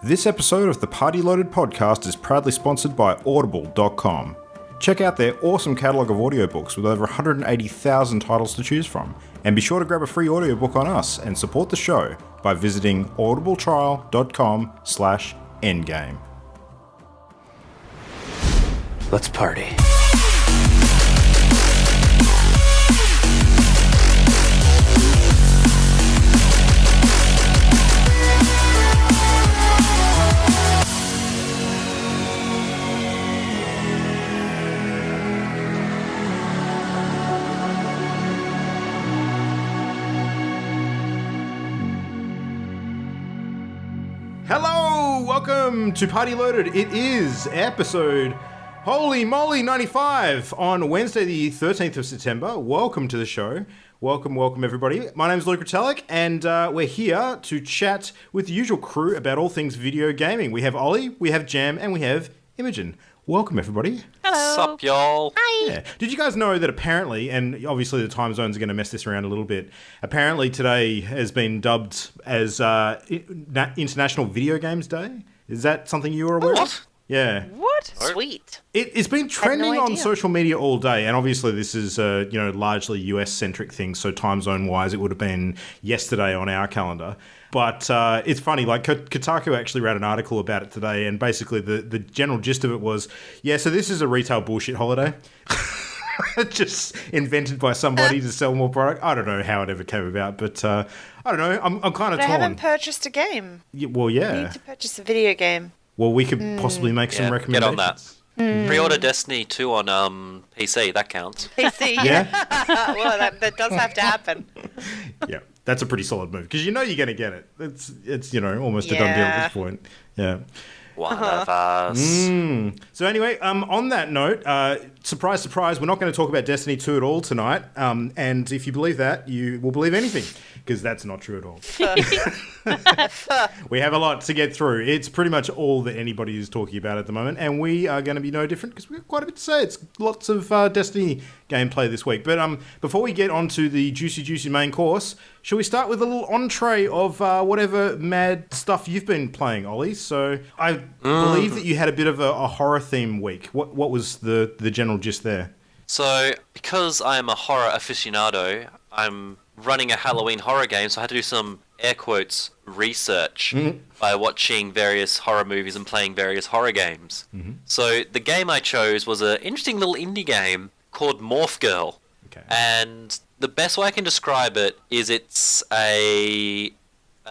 This episode of the Party Loaded podcast is proudly sponsored by Audible.com. Check out their awesome catalogue of audiobooks with over 180,000 titles to choose from. And be sure to grab a free audiobook on us and support the show by visiting audibletrial.com/endgame. Let's party. Hello, welcome to Party Loaded. It is episode, holy moly, 95 on Wednesday the 13th of September. Welcome to the show. Welcome everybody. My name is Luke Retallick and we're here to chat with the usual crew about all things video gaming. We have Ollie, we have Jam, and we have Imogen. Welcome everybody. Hello. Sup, y'all? Hi. Yeah. Did you guys know that apparently, and obviously the time zones are going to mess this around a little bit, apparently today has been dubbed as International Video Games Day? Is that something you were aware of? What? Yeah. What? Sweet. It's been trending no on idea. social media all day, and obviously this is largely US-centric thing, so time zone-wise it would have been yesterday on our calendar. But it's funny, like Kotaku actually ran an article about it today, and basically the general gist of it was, yeah, so this is a retail bullshit holiday. Just invented by somebody to sell more product. I don't know how it ever came about, but I don't know. I'm kind of But I torn. haven't purchased a game. Well, I yeah. need to purchase a video game. Well, we could possibly make some Yeah, recommendations. get on that. Pre-order Destiny 2 on PC, that counts. PC. Yeah? Well, that does have to happen. Yeah, that's a pretty solid move because you know you're going to get it. It's almost a done deal at this point. Yeah. One of us. So anyway, on that note, surprise, surprise, we're not going to talk about Destiny 2 at all tonight. And if you believe that, you will believe anything because that's not true at all. We have a lot to get through. It's pretty much all that anybody is talking about at the moment, and we are going to be no different because we've got quite a bit to say. It's lots of Destiny gameplay this week. But before we get on to the juicy main course, shall we start with a little entree of whatever mad stuff you've been playing, Ollie? So I believe that you had a bit of a horror theme week. What was the general gist there? So, because I am a horror aficionado, I'm running a Halloween horror game, so I had to do some, air quotes, research by watching various horror movies and playing various horror games. So, the game I chose was an interesting little indie game called Morph Girl. Okay. And the best way I can describe it is it's a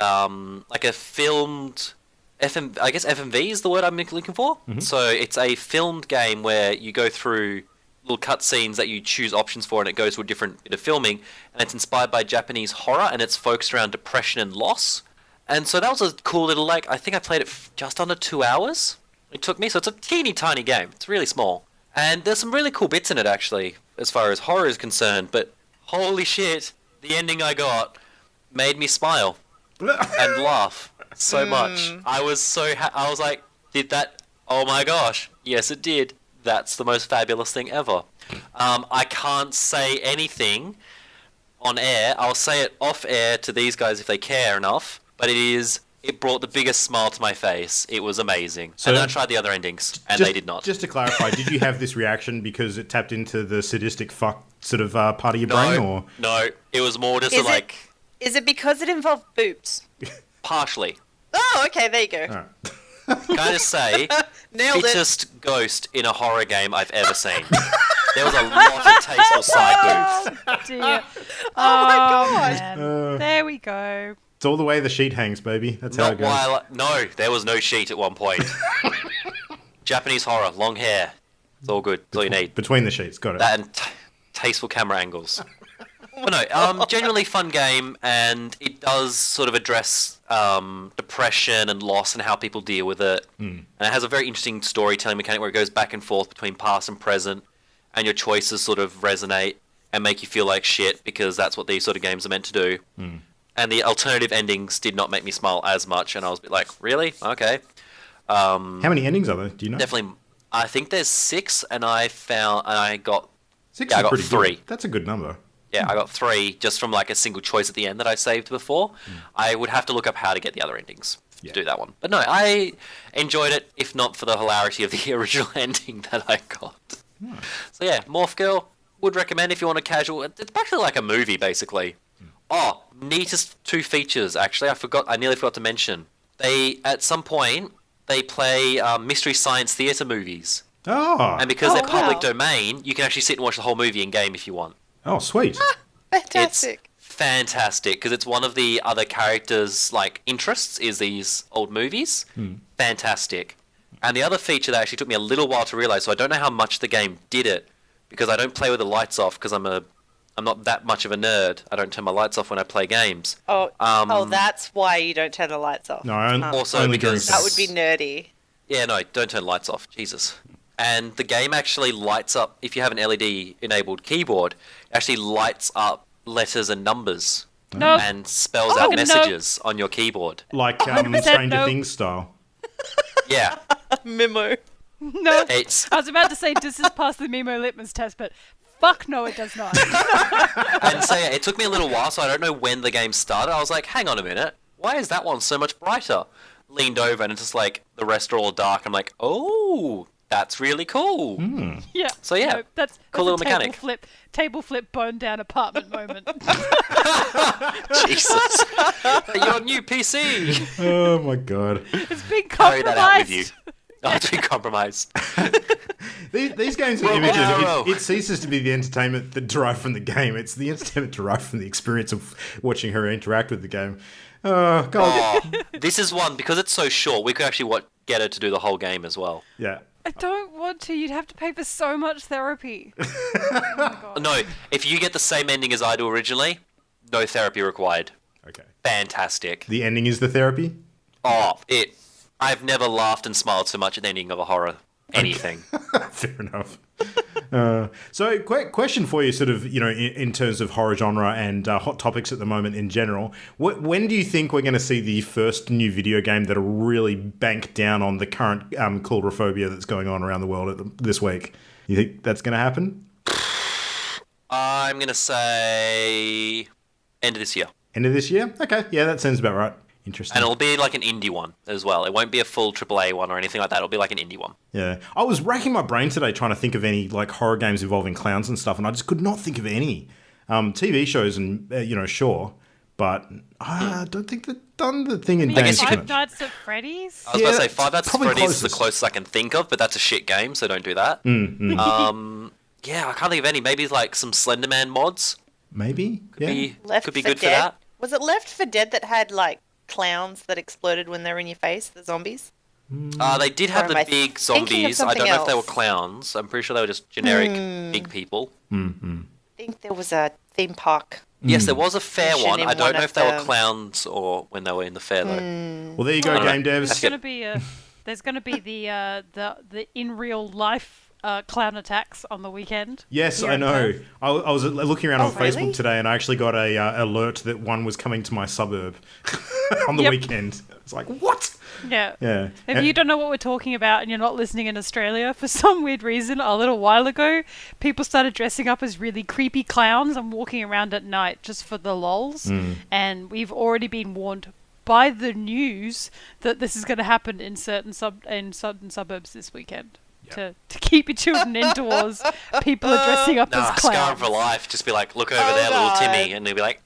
like a filmed I guess FMV is the word I'm looking for. So it's a filmed game where you go through little cutscenes that you choose options for, and it goes to a different bit of filming. And it's inspired by Japanese horror, and it's focused around depression and loss. And so that was a cool little, I think I played it just under 2 hours. It took me, so it's a teeny tiny game. It's really small. And there's some really cool bits in it, actually, as far as horror is concerned. But holy shit, the ending I got made me smile and laugh so much. I was I was like, did that? Oh my gosh. Yes, it did. That's the most fabulous thing ever. I can't say anything on air. I'll say it off air to these guys if they care enough. But it brought the biggest smile to my face. It was amazing. So and then I tried the other endings, and they did not. Just to clarify, did you have this reaction because it tapped into the sadistic fuck sort of part of your brain, or No, it was more just Is it because it involved boobs? partially. Oh, okay, there you go. All right. Can I just say, Nailed it. fittest ghost in a horror game I've ever seen. There was a lot of tasteful side boobs. Oh dear. Oh my gosh. Man. There we go. It's all the way the sheet hangs, baby. That's how it goes. No, there was no sheet at one point. Japanese horror, long hair. It's all good. It's all you need. Between the sheets, got it. That and tasteful camera angles. But no, genuinely fun game, and it does sort of address depression and loss and how people deal with it. And it has a very interesting storytelling mechanic where it goes back and forth between past and present, and your choices sort of resonate and make you feel like shit because that's what these sort of games are meant to do. And the alternative endings did not make me smile as much, and I was a bit like, really? Okay. How many endings are there? Do you know? Definitely, I think there's 6, and I got 6 yeah, is I got pretty 3. good. That's a good number. Yeah, I got 3 just from like a single choice at the end that I saved before. I would have to look up how to get the other endings. to do that one. But no, I enjoyed it, if not for the hilarity of the original ending that I got. So yeah, Morph Girl, would recommend if you want a casual. It's basically like a movie, basically. Oh, neatest 2 features, actually. I nearly forgot to mention. At some point, they play Mystery Science Theater movies. Oh. And because they're public wow. domain, you can actually sit and watch the whole movie in-game if you want. Oh, sweet. Fantastic. It's fantastic, because it's one of the other characters' interests is these old movies. Fantastic. And the other feature that actually took me a little while to realise, so I don't know how much the game did it, because I don't play with the lights off, because I'm not that much of a nerd. I don't turn my lights off when I play games. Oh, that's why you don't turn the lights off. No, Also only because- That would be nerdy. Yeah, no, don't turn lights off. Jesus. And the game actually lights up, if you have an LED-enabled keyboard, it actually lights up letters and numbers No. and spells Oh, out no. messages on your keyboard. like 100% Stranger no. Things style. Yeah, Memo. No. it's... I was about to say, does this pass the Memo litmus test? But fuck no, it does not. And so yeah, it took me a little while, so I don't know when the game started. I was like, hang on a minute, why is that one so much brighter? Leaned over and it's just like, the rest are all dark. I'm like, oh, that's really cool. Yeah. So yeah, No, that's cool a little mechanic. Table flip, bone down apartment moment. Jesus. Your new PC. Oh my god. It's been Carry compromised. that out with you. Oh, it's been compromised. These games are images. It ceases to be the entertainment that derived from the game. It's the entertainment derived from the experience of watching her interact with the game. Oh god. Oh, this is one, because it's so short, we could actually get her to do the whole game as well. Yeah. I don't want to. You'd have to pay for so much therapy. Oh my God. No, if you get the same ending as I do originally, no therapy required. Okay. Fantastic. The ending is the therapy? Oh, I've never laughed and smiled so much at the ending of a horror anything. Fair enough. So, question for you, sort of, in terms of horror genre and hot topics at the moment in general. When do you think we're going to see the first new video game that'll really bank down on the current claustrophobia that's going on around the world this week? You think that's going to happen? I'm going to say end of this year. End of this year? Okay, yeah, that sounds about right. Interesting. And it'll be like an indie one as well. It won't be a full AAA one or anything like that. It'll be like an indie one. Yeah. I was racking my brain today trying to think of any horror games involving clowns and stuff, and I just could not think of any. TV shows and, sure, but I don't think they've done the thing in games. Five Nights at Freddy's? I was about to say Five Nights at probably Freddy's is the closest. closest I can think of, but that's a shit game, so don't do that. Yeah, I can't think of any. Maybe like some Slenderman mods. Maybe? Yeah. Could be good for that. Was it Left 4 Dead that had clowns that exploded when they're in your face? The zombies. They did have Or am the I big thinking of zombies. I don't know if they were something else? clowns. I'm pretty sure they were just generic big people. I think there was a theme park. Yes, there was a fair Mention one. in I don't one know of if they were them. clowns or when they were in the fair though. Well, there you go, I don't know. game There's devs. gonna be the in real life clown attacks on the weekend. Yes, here I in know. Perth. I was looking around Oh, on Facebook really? today, and I actually got a alert that one was coming to my suburb on the Yep. weekend. It's like, what? Yeah. Yeah. If you don't know what we're talking about and you're not listening in Australia, for some weird reason, a little while ago, people started dressing up as really creepy clowns and walking around at night just for the lols. And we've already been warned by the news that this is going to happen in certain suburbs this weekend. To keep your children indoors, people are dressing up Nah, as scar 'em clowns. for life. Just be like, look over Oh, there, little God. Timmy, and they'll be like,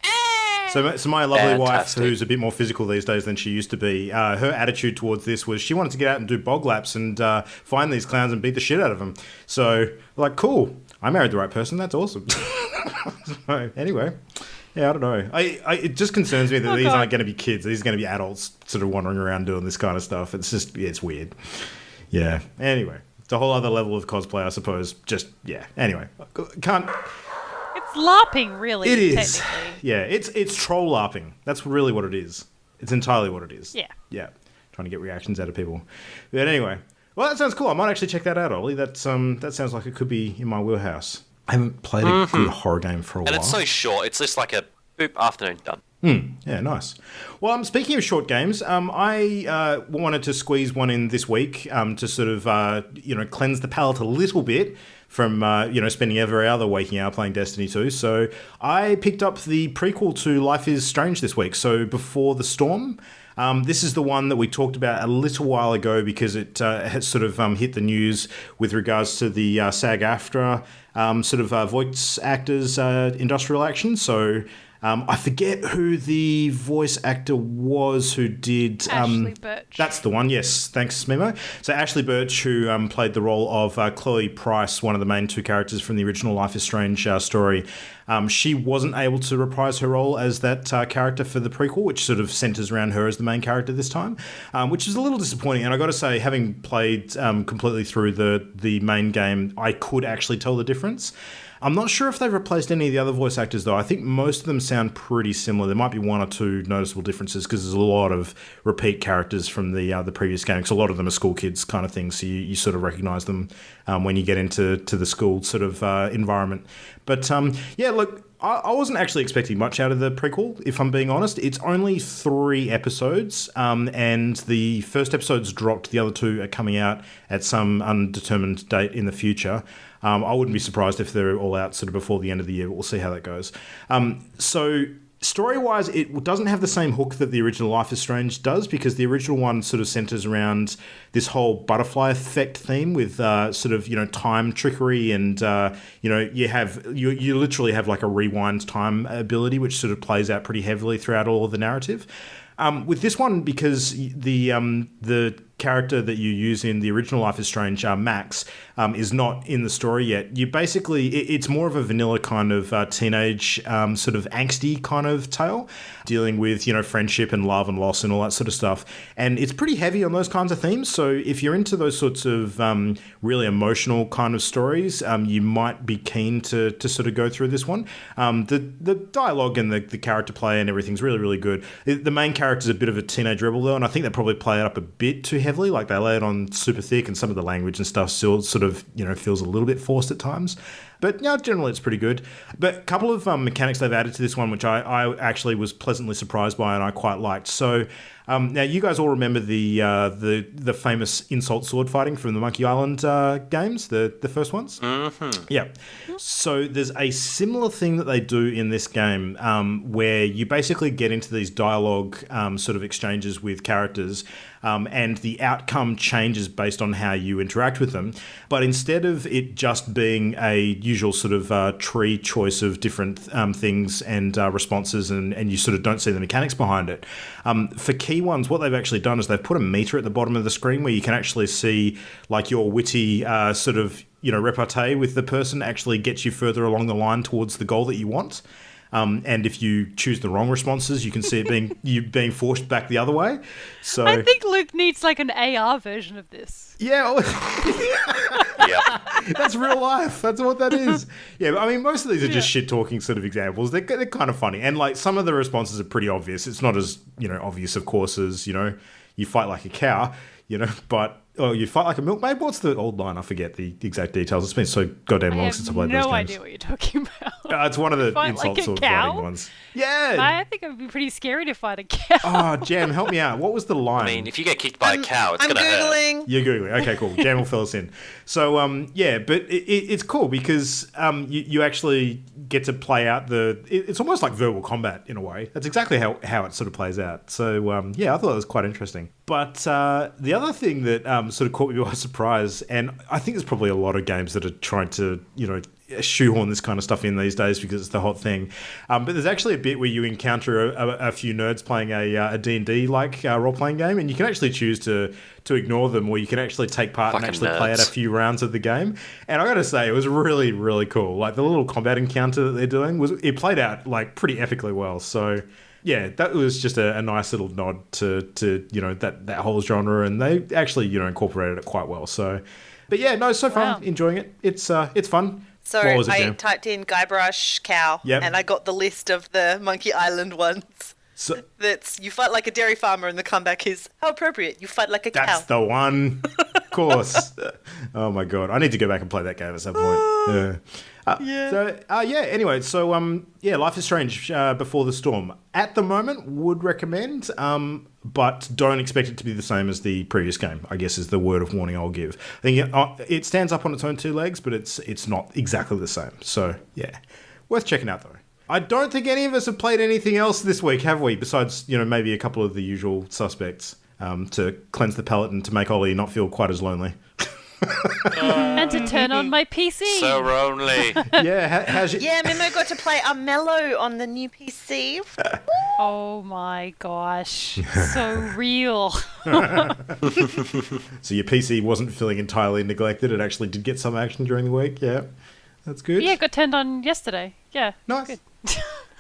So my lovely wife, Fantastic. who's a bit more physical these days than she used to be, her attitude towards this was she wanted to get out and do bog laps and find these clowns and beat the shit out of them. So, cool. I married the right person. That's awesome. So, anyway. Yeah, I don't know. It just concerns me that these God. aren't going to be kids. These are going to be adults sort of wandering around doing this kind of stuff. It's just, it's weird. Yeah. Anyway. It's a whole other level of cosplay, I suppose. Just, yeah. Anyway. Can't... It's LARPing, really. It is. Technically. Yeah, it's troll LARPing. That's really what it is. It's entirely what it is. Yeah. Yeah. Trying to get reactions out of people. But anyway. Well, that sounds cool. I might actually check that out, Ollie. That sounds like it could be in my wheelhouse. I haven't played a good horror game for a and while. it's so short. It's just like a boop, afternoon, done. Yeah, nice. Well, speaking of short games, I wanted to squeeze one in this week to sort of, cleanse the palate a little bit from, spending every other waking hour playing Destiny 2. So I picked up the prequel to Life is Strange this week. So Before the Storm. This is the one that we talked about a little while ago because it has sort of hit the news with regards to the SAG-AFTRA voice actors industrial action. So I forget who the voice actor was who did... Ashley Birch. That's the one, yes. Thanks, Mimo. So Ashley Birch, who played the role of Chloe Price, one of the main two characters from the original Life is Strange story, she wasn't able to reprise her role as that character for the prequel, which sort of centres around her as the main character this time, which is a little disappointing. And I got to say, having played completely through the main game, I could actually tell the difference. I'm not sure if they've replaced any of the other voice actors, though. I think most of them sound pretty similar. There might be one or two noticeable differences because there's a lot of repeat characters from the previous game. Because a lot of them are school kids kind of things, so you sort of recognise them when you get into the school sort of environment. But look, I wasn't actually expecting much out of the prequel, if I'm being honest. It's only 3 episodes, and the first episode's dropped. The other 2 are coming out at some undetermined date in the future. I wouldn't be surprised if they're all out sort of before the end of the year, but we'll see how that goes. So story-wise, it doesn't have the same hook that the original Life is Strange does, because the original one sort of centres around this whole butterfly effect theme with time trickery, and you literally have like a rewind time ability, which sort of plays out pretty heavily throughout all of the narrative. With this one, because the character that you use in the original Life is Strange, Max, is not in the story yet. You basically, it's more of a vanilla kind of teenage sort of angsty kind of tale, dealing with, friendship and love and loss and all that sort of stuff. And it's pretty heavy on those kinds of themes. So if you're into those sorts of really emotional kind of stories, you might be keen to sort of go through this one. The dialogue and the character play and everything's really, really good. The main character's a bit of a teenage rebel, though, and I think they probably play it up a bit too heavily. Like, they lay it on super thick, and some of the language and stuff still sort of, feels a little bit forced at times. But generally it's pretty good. But a couple of mechanics they've added to this one, which I actually was pleasantly surprised by and I quite liked. So now you guys all remember the famous insult sword fighting from the Monkey Island games, the first ones? Mm-hmm. Yeah. So there's a similar thing that they do in this game where you basically get into these dialogue sort of exchanges with characters, and the outcome changes based on how you interact with them. But instead of it just being a usual sort of tree choice of different things and responses, and you sort of don't see the mechanics behind it, for key ones, what they've actually done is they've put a meter at the bottom of the screen where you can actually see like your witty sort of repartee with the person actually gets you further along the line towards the goal that you want. And if you choose the wrong responses, you can see it being forced back the other way. So I think Luke needs like an AR version of this. Yeah. Yeah. That's real life. That's what that is. Yeah, but I mean, most of these are just shit-talking sort of examples. They're kind of funny. And like some of the responses are pretty obvious. It's not as, obvious, of course, as, you fight like a cow, but... Oh, you fight like a milkmaid? What's the old line? I forget the exact details. It's been so goddamn long since I played those games. No idea what you're talking about. It's one of the insult like sword fighting ones. Yeah. I think it would be pretty scary to fight a cow. Oh, Jam, help me out. What was the line? I mean, if you get kicked by a cow, it's going to hurt. Googling. You're Googling. Okay, cool. Jam will fill us in. So, but it's cool because you actually get to play out it's almost like verbal combat in a way. That's exactly how it sort of plays out. So, I thought it was quite interesting. But the other thing that sort of caught me by surprise, and I think there's probably a lot of games that are trying to, shoehorn this kind of stuff in these days because it's the hot thing. But there's actually a bit where you encounter a few nerds playing a D&D like role-playing game, and you can actually choose to ignore them, or you can actually take part and actually play out a few rounds of the game. And I got to say, it was really, really cool. Like the little combat encounter that they're doing it played out like pretty epically well. So yeah, that was just a nice little nod to that whole genre, and they actually incorporated it quite well. So, but yeah, no, so far enjoying it. It's fun. So I typed in Guybrush cow, and I got the list of the Monkey Island ones. So that's you fight like a dairy farmer, and the comeback is how appropriate. You fight like a cow. That's the one, of course. Oh my god, I need to go back and play that game at some point. Anyway, so Life is Strange Before the Storm. At the moment, would recommend, but don't expect it to be the same as the previous game, I guess is the word of warning I'll give. I think it stands up on its own 2 legs, but it's not exactly the same. So, yeah. Worth checking out, though. I don't think any of us have played anything else this week, have we? Besides, maybe a couple of the usual suspects to cleanse the palate and to make Ollie not feel quite as lonely. And to turn on my PC. So lonely. Yeah, how's your... Yeah, Mimo got to play Mellow on the new PC. Oh my gosh. So real. So your PC wasn't feeling entirely neglected. It actually did get some action during the week. Yeah, that's good. Yeah, it got turned on yesterday. Yeah. Nice. Good.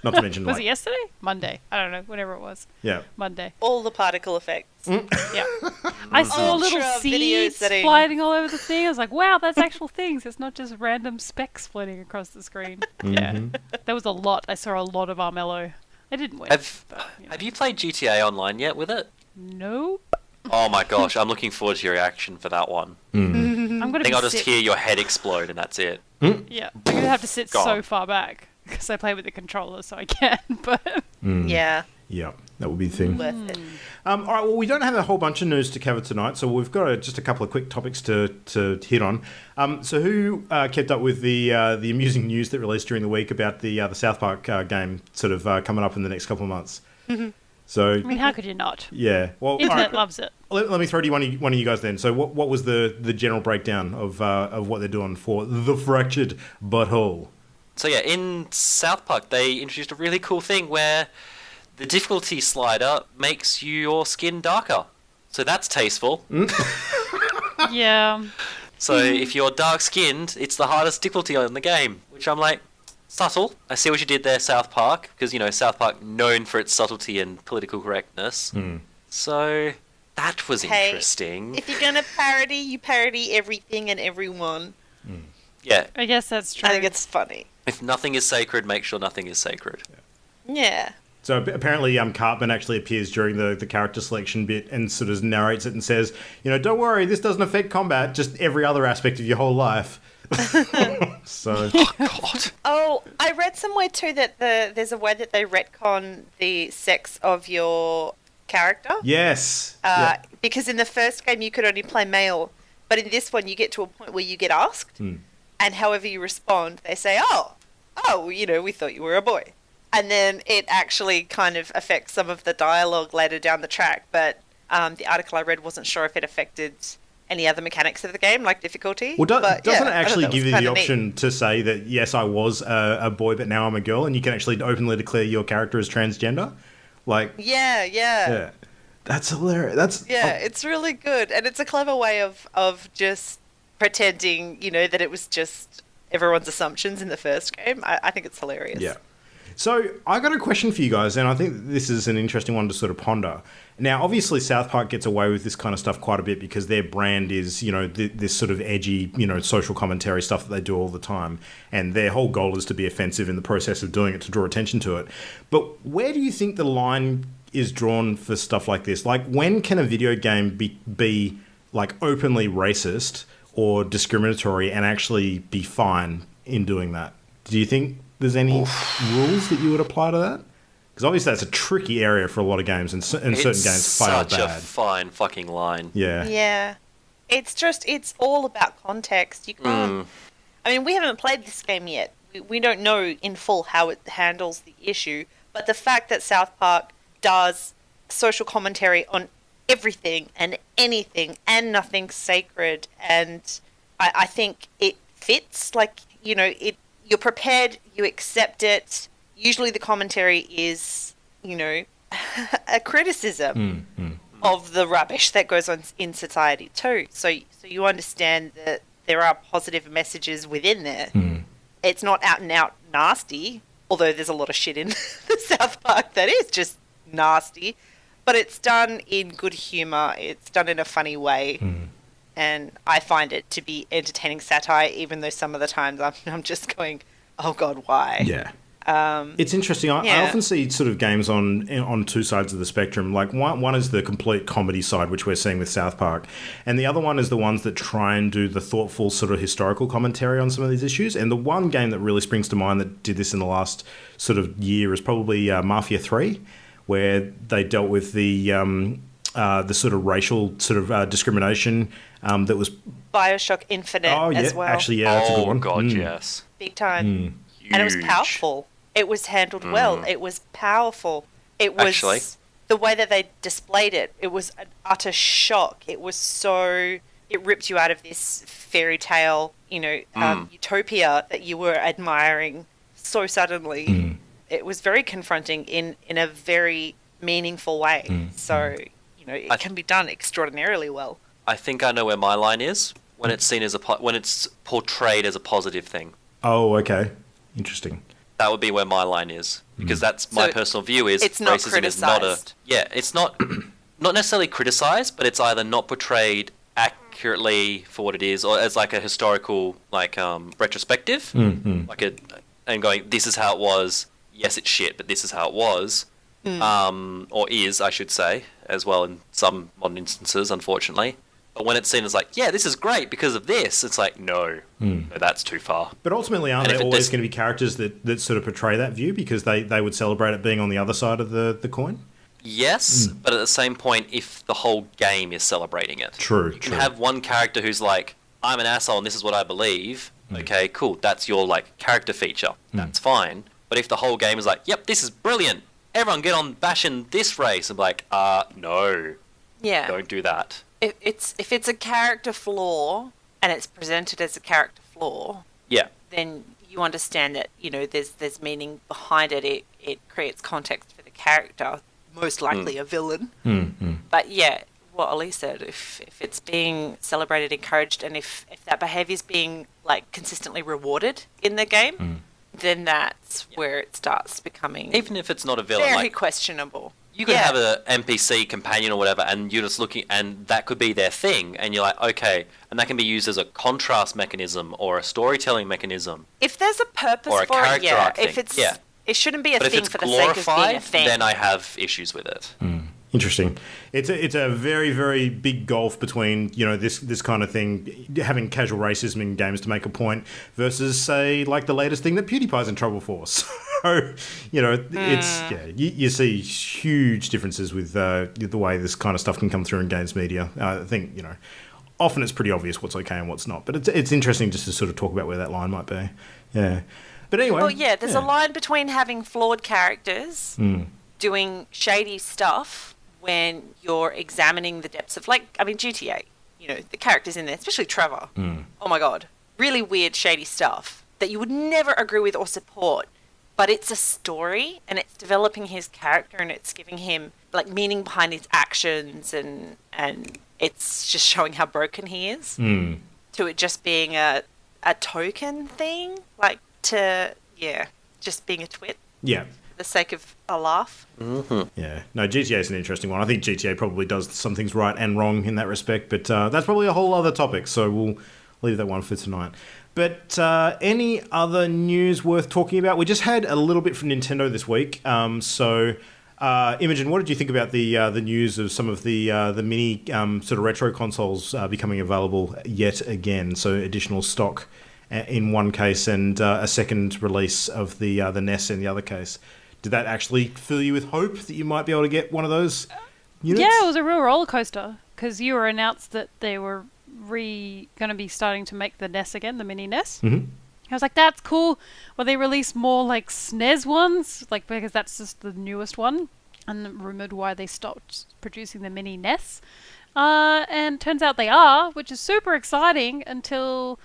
Not to mention, was it yesterday? Monday. I don't know. Whatever it was. Yeah. Monday. All the particle effects. Yeah. I saw little seeds flying all over the thing. I was like, wow, that's actual things. It's not just random specks floating across the screen. Yeah. There was a lot. I saw a lot of Armello. I didn't win. Have you played GTA Online yet with it? Nope. Oh my gosh, I'm looking forward to your reaction for that one. I'm gonna I'll just hear your head explode and that's it. Yeah. I'm going to have to sit so far back because I play with the controller so I can, but... Yeah. Yeah, that would be the thing. Worth it. All right, well, we don't have a whole bunch of news to cover tonight, so we've got just a couple of quick topics to hit on. So who kept up with the amusing news that released during the week about the South Park game sort of coming up in the next couple of months? So, I mean, how could you not? Yeah. Well, Internet loves it. Let me throw to you one of you guys then. So what was the general breakdown of what they're doing for the fractured butthole? So yeah, in South Park, they introduced a really cool thing where the difficulty slider makes your skin darker. So that's tasteful. Yeah. So if you're dark-skinned, it's the hardest difficulty on the game, which I'm like, subtle. I see what you did there, South Park, because, South Park known for its subtlety and political correctness. So that was interesting. If you're going to parody, you parody everything and everyone. Yeah. I guess that's true. I think it's funny. If nothing is sacred, make sure nothing is sacred. Yeah. So apparently Cartman actually appears during the character selection bit and sort of narrates it and says, don't worry, this doesn't affect combat, just every other aspect of your whole life. So. Oh, God. Oh, I read somewhere too that there's a way that they retcon the sex of your character. Yes. Because in the first game you could only play male, but in this one you get to a point where you get asked, and however you respond, they say, we thought you were a boy. And then it actually kind of affects some of the dialogue later down the track, but the article I read wasn't sure if it affected any other mechanics of the game, like difficulty. Well, doesn't it actually give you the option to say that, yes, I was a boy, but now I'm a girl, and you can actually openly declare your character as transgender? Like, yeah. That's hilarious. It's really good, and it's a clever way of just pretending, that it was just everyone's assumptions in the first game. I think it's hilarious. Yeah. So I got a question for you guys, and I think this is an interesting one to sort of ponder. Now, obviously, South Park gets away with this kind of stuff quite a bit because their brand is, this sort of edgy, social commentary stuff that they do all the time. And their whole goal is to be offensive in the process of doing it, to draw attention to it. But where do you think the line is drawn for stuff like this? Like, when can a video game be like, openly racist or discriminatory and actually be fine in doing that? Do you think there's any rules that you would apply to that? Because obviously that's a tricky area for a lot of games, and certain games fail bad. It's such a fine fucking line. Yeah. Yeah. It's all about context. You can't... I mean, we haven't played this game yet. We don't know in full how it handles the issue, but the fact that South Park does social commentary on everything and anything and nothing sacred, and I think it fits. Like, you're prepared, you accept it. Usually the commentary is, a criticism of the rubbish that goes on in society too. So you understand that there are positive messages within there. It's not out and out nasty, although there's a lot of shit in the South Park that is just nasty. But it's done in good humour. It's done in a funny way. And I find it to be entertaining satire, even though some of the times I'm just going, oh God, why? Yeah. It's interesting. I often see sort of games on two sides of the spectrum. Like one is the complete comedy side, which we're seeing with South Park, and the other one is the ones that try and do the thoughtful sort of historical commentary on some of these issues. And the one game that really springs to mind that did this in the last sort of year is probably Mafia 3, where they dealt with the sort of racial sort of discrimination that was BioShock Infinite as well. Actually, yeah, that's a good one. Oh God, yes, big time. Huge. And it was powerful. It was handled well. It was powerful. It was Actually. the way that they displayed it. It was an utter shock. It was so. It ripped you out of this fairy tale, utopia that you were admiring so suddenly. It was very confronting in a very meaningful way. So, it can be done extraordinarily well. I think I know where my line is when it's seen as when it's portrayed as a positive thing. Oh, okay. Interesting. That would be where my line is, because that's my personal view. Is it's not racism is not it's not necessarily criticized, but it's either not portrayed accurately for what it is, or as like a historical retrospective, and going, this is how it was. Yes, it's shit, but this is how it was, or is, I should say, as well in some modern instances, unfortunately. But when it's seen as like, yeah, this is great because of this, it's like, no, that's too far. But ultimately, aren't there always going to be characters that sort of portray that view because they would celebrate it being on the other side of the coin? Yes, but at the same point, if the whole game is celebrating it. True. You can have one character who's like, I'm an asshole and this is what I believe. Okay, cool. That's your character feature. That's fine. But if the whole game is like, yep, this is brilliant. Everyone get on bashing this race. I'm like, no. Yeah. Don't do that. If it's a character flaw and it's presented as a character flaw, Yeah. then you understand that, there's meaning behind it. It creates context for the character, most likely a villain. But yeah, what Ali said, if it's being celebrated, encouraged, and if that behaviour is being consistently rewarded in the game, then that's where it starts becoming Even if it's not a villain, very questionable. you could have a NPC companion or whatever, and you're just looking, and that could be their thing, and you're like, okay, and that can be used as a contrast mechanism or a storytelling mechanism. If there's a purpose Or a for it, character arc If thing, it's, yeah. it shouldn't be a But if thing it's for the sake of being a glorified, thing. then I have issues with it. Interesting. It's a very, very big gulf between, this kind of thing, having casual racism in games to make a point versus, say, the latest thing that PewDiePie's in trouble for. So, it's, you see huge differences with the way this kind of stuff can come through in games media. I think, often it's pretty obvious what's okay and what's not. But it's interesting just to sort of talk about where that line might be. Yeah. But anyway. Well, yeah, there's a line between having flawed characters doing shady stuff when you're examining the depths of, GTA, the characters in there, especially Trevor. Oh my God. Really weird, shady stuff that you would never agree with or support. But it's a story, and it's developing his character, and it's giving him, meaning behind his actions, and it's just showing how broken he is. To it just being a token thing, just being a twit. Yeah. For the sake of a laugh. Yeah. No, GTA is an interesting one. I think GTA probably does some things right and wrong in that respect, but that's probably a whole other topic, so we'll leave that one for tonight. But any other news worth talking about? We just had a little bit from Nintendo this week. Imogen, what did you think about the news of some of the mini sort of retro consoles becoming available yet again? So additional stock in one case and a second release of the NES in the other case. Did that actually fill you with hope that you might be able to get one of those units? Yeah, it was a real roller coaster because you were announced that they were going to be starting to make the NES again, the mini NES. I was like, that's cool. Well, they released more SNES ones, because that's just the newest one, and rumored why they stopped producing the mini NES. And turns out they are, which is super exciting until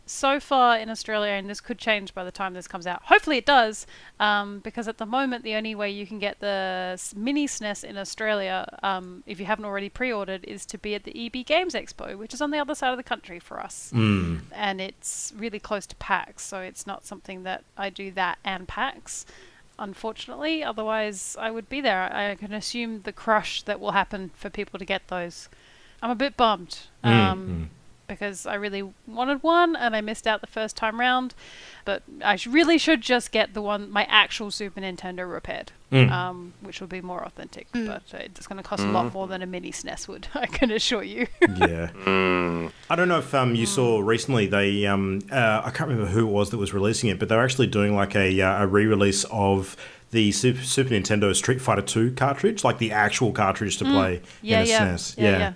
so far in Australia, and this could change by the time this comes out. Hopefully it does, because at the moment the only way you can get the mini SNES in Australia, if you haven't already pre-ordered, is to be at the EB Games Expo, which is on the other side of the country for us. And it's really close to PAX, so it's not something that I do that and PAX, unfortunately. Otherwise I would be there. I can assume the crush that will happen for people to get those. I'm a bit bummed. Because I really wanted one and I missed out the first time round, but I really should just get the one, my actual Super Nintendo repaired, which will be more authentic, but it's going to cost a lot more than a mini SNES would, I can assure you. Yeah. I don't know if you saw recently, they, I can't remember who it was that was releasing it, but they were actually doing a re-release of the Super Nintendo Street Fighter 2 cartridge, the actual cartridge to play in a SNES. Yeah.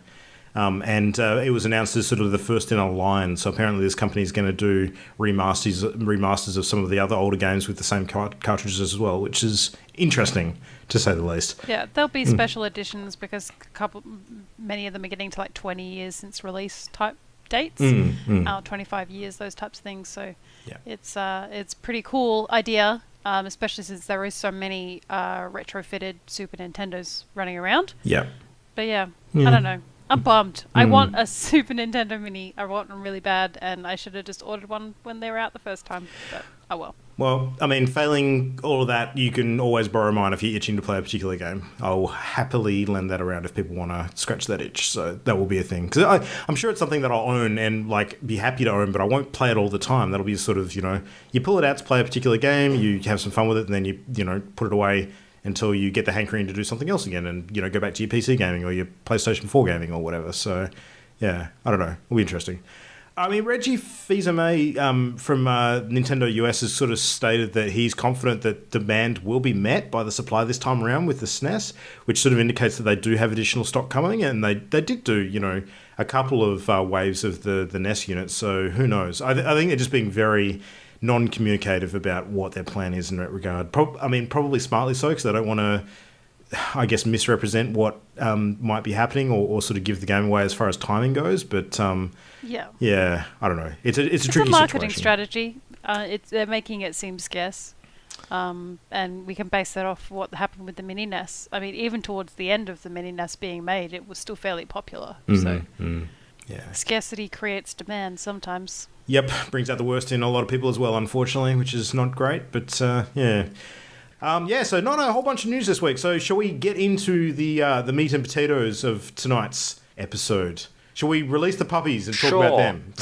And it was announced as sort of the first in a line. So apparently this company is going to do remasters of some of the other older games with the same cartridges as well, which is interesting, to say the least. Yeah, there'll be special editions because many of them are getting to like 20 years since release type dates, 25 years, those types of things. So it's pretty cool idea, especially since there is so many retrofitted Super Nintendos running around. Yeah. But I don't know. I'm bummed. I want a Super Nintendo Mini. I want them really bad, and I should have just ordered one when they were out the first time. But oh well. Well, I mean, failing all of that, you can always borrow mine if you're itching to play a particular game. I'll happily lend that around if people want to scratch that itch. So that will be a thing. Because I'm sure it's something that I'll own and like be happy to own, but I won't play it all the time. That'll be sort of, you pull it out to play a particular game, you have some fun with it, and then you put it away until you get the hankering to do something else again and, go back to your PC gaming or your PlayStation 4 gaming or whatever. So, yeah, I don't know. It'll be interesting. I mean, Reggie Fils-Aimé from Nintendo US has sort of stated that he's confident that demand will be met by the supply this time around with the SNES, which sort of indicates that they do have additional stock coming, and they did do, a couple of waves of the NES units, so who knows? I think they're just being very non-communicative about what their plan is in that regard. Probably smartly so, because they don't want to, I guess, misrepresent what might be happening or sort of give the game away as far as timing goes, but... Yeah, I don't know. It's a tricky marketing situation. strategy. They're making it seem scarce, and we can base that off what happened with the mini NES. I mean, even towards the end of the mini NES being made, it was still fairly popular. Yeah, scarcity creates demand sometimes. Yep, brings out the worst in a lot of people as well, unfortunately, which is not great. But yeah. So not a whole bunch of news this week. So shall we get into the meat and potatoes of tonight's episode? Shall we release the puppies and talk about them?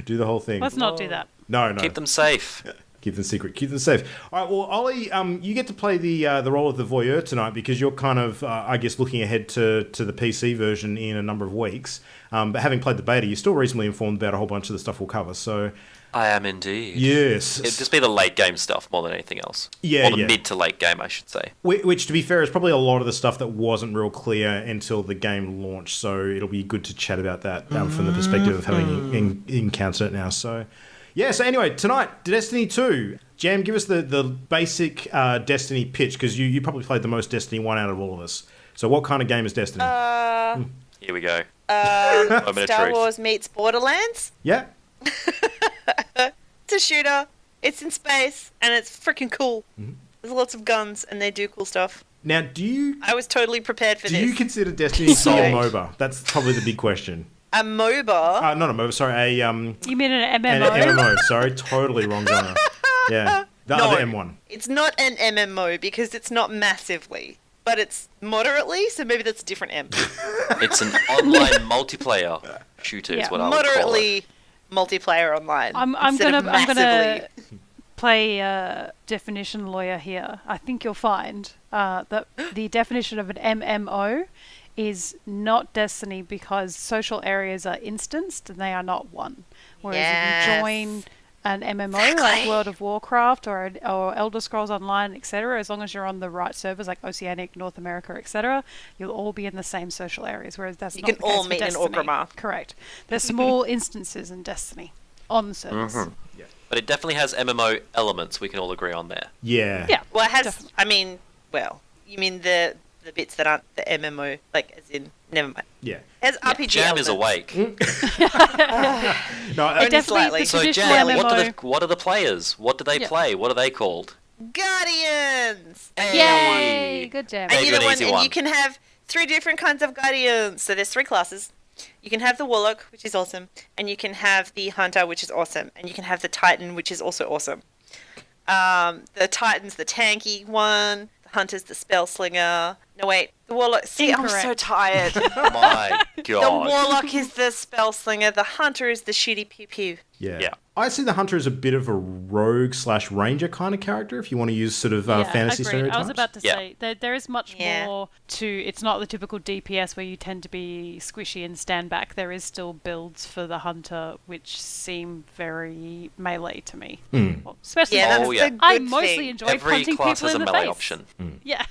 Do the whole thing. Let's not do that. No. Keep them safe. Keep them secret. Keep them safe. All right, well, Ollie, you get to play the role of the voyeur tonight because you're kind of, I guess, looking ahead to the PC version in a number of weeks. But having played the beta, you're still reasonably informed about a whole bunch of the stuff we'll cover. So I am indeed. Yes. It'd just be the late game stuff more than anything else. Yeah, or the mid to late game, I should say. Which, to be fair, is probably a lot of the stuff that wasn't real clear until the game launched. So it'll be good to chat about that from the perspective of having encountered it now. So, yeah. So anyway, tonight, Destiny 2. Jam, give us the basic Destiny pitch, because you probably played the most Destiny 1 out of all of us. So what kind of game is Destiny? Here we go. Star Wars meets Borderlands. Yeah. It's a shooter. It's in space, and it's freaking cool. Mm-hmm. There's lots of guns, and they do cool stuff. Now, I was totally prepared for this. Do you consider Destiny a MOBA? That's probably the big question. A MOBA? Not a MOBA, sorry. You mean an MMO? An MMO, sorry. Totally wrong genre. Yeah. The other M1. It's not an MMO because it's not massively. But it's moderately, so maybe that's a different M. It's an online multiplayer shooter is what I would call it. Moderately multiplayer online. I'm gonna play definition lawyer here. I think you'll find that the definition of an MMO is not Destiny because social areas are instanced and they are not one. Whereas if you join an MMO like World of Warcraft or Elder Scrolls Online, etc., as long as you're on the right servers like Oceanic, North America, etc., you'll all be in the same social areas. Whereas that's not the case all meet in Orgrimmar. Correct. There's small instances in Destiny on the servers. Mm-hmm. Yeah. But it definitely has MMO elements. We can all agree on there. Yeah. Yeah. Well, it has. Definitely. I mean, you mean the bits that aren't the MMO, like as in. Never mind. Yeah. It has RPG Jam elements. is awake. No, only slightly. So Jam, what are the players? What do they play? What are they called? Guardians! Yay! Good Jam. And you can have 3 different kinds of Guardians. So there's 3 classes. You can have the Warlock, which is awesome. And you can have the Hunter, which is awesome. And you can have the Titan, which is also awesome. The Titan's the tanky one. The Hunter's the spell slinger. No, wait. The Warlock... See, Incorrect. I'm so tired. My God. The Warlock is the spell slinger. The Hunter is the shitty pew-pew. Yeah. I see the Hunter as a bit of a rogue/ranger kind of character, if you want to use sort of fantasy stereotypes. I was about to say, there is much more to... It's not the typical DPS where you tend to be squishy and stand back. There is still builds for the Hunter which seem very melee to me. Well, especially I mostly enjoy Every punching class people has in a the melee face. option. Yeah.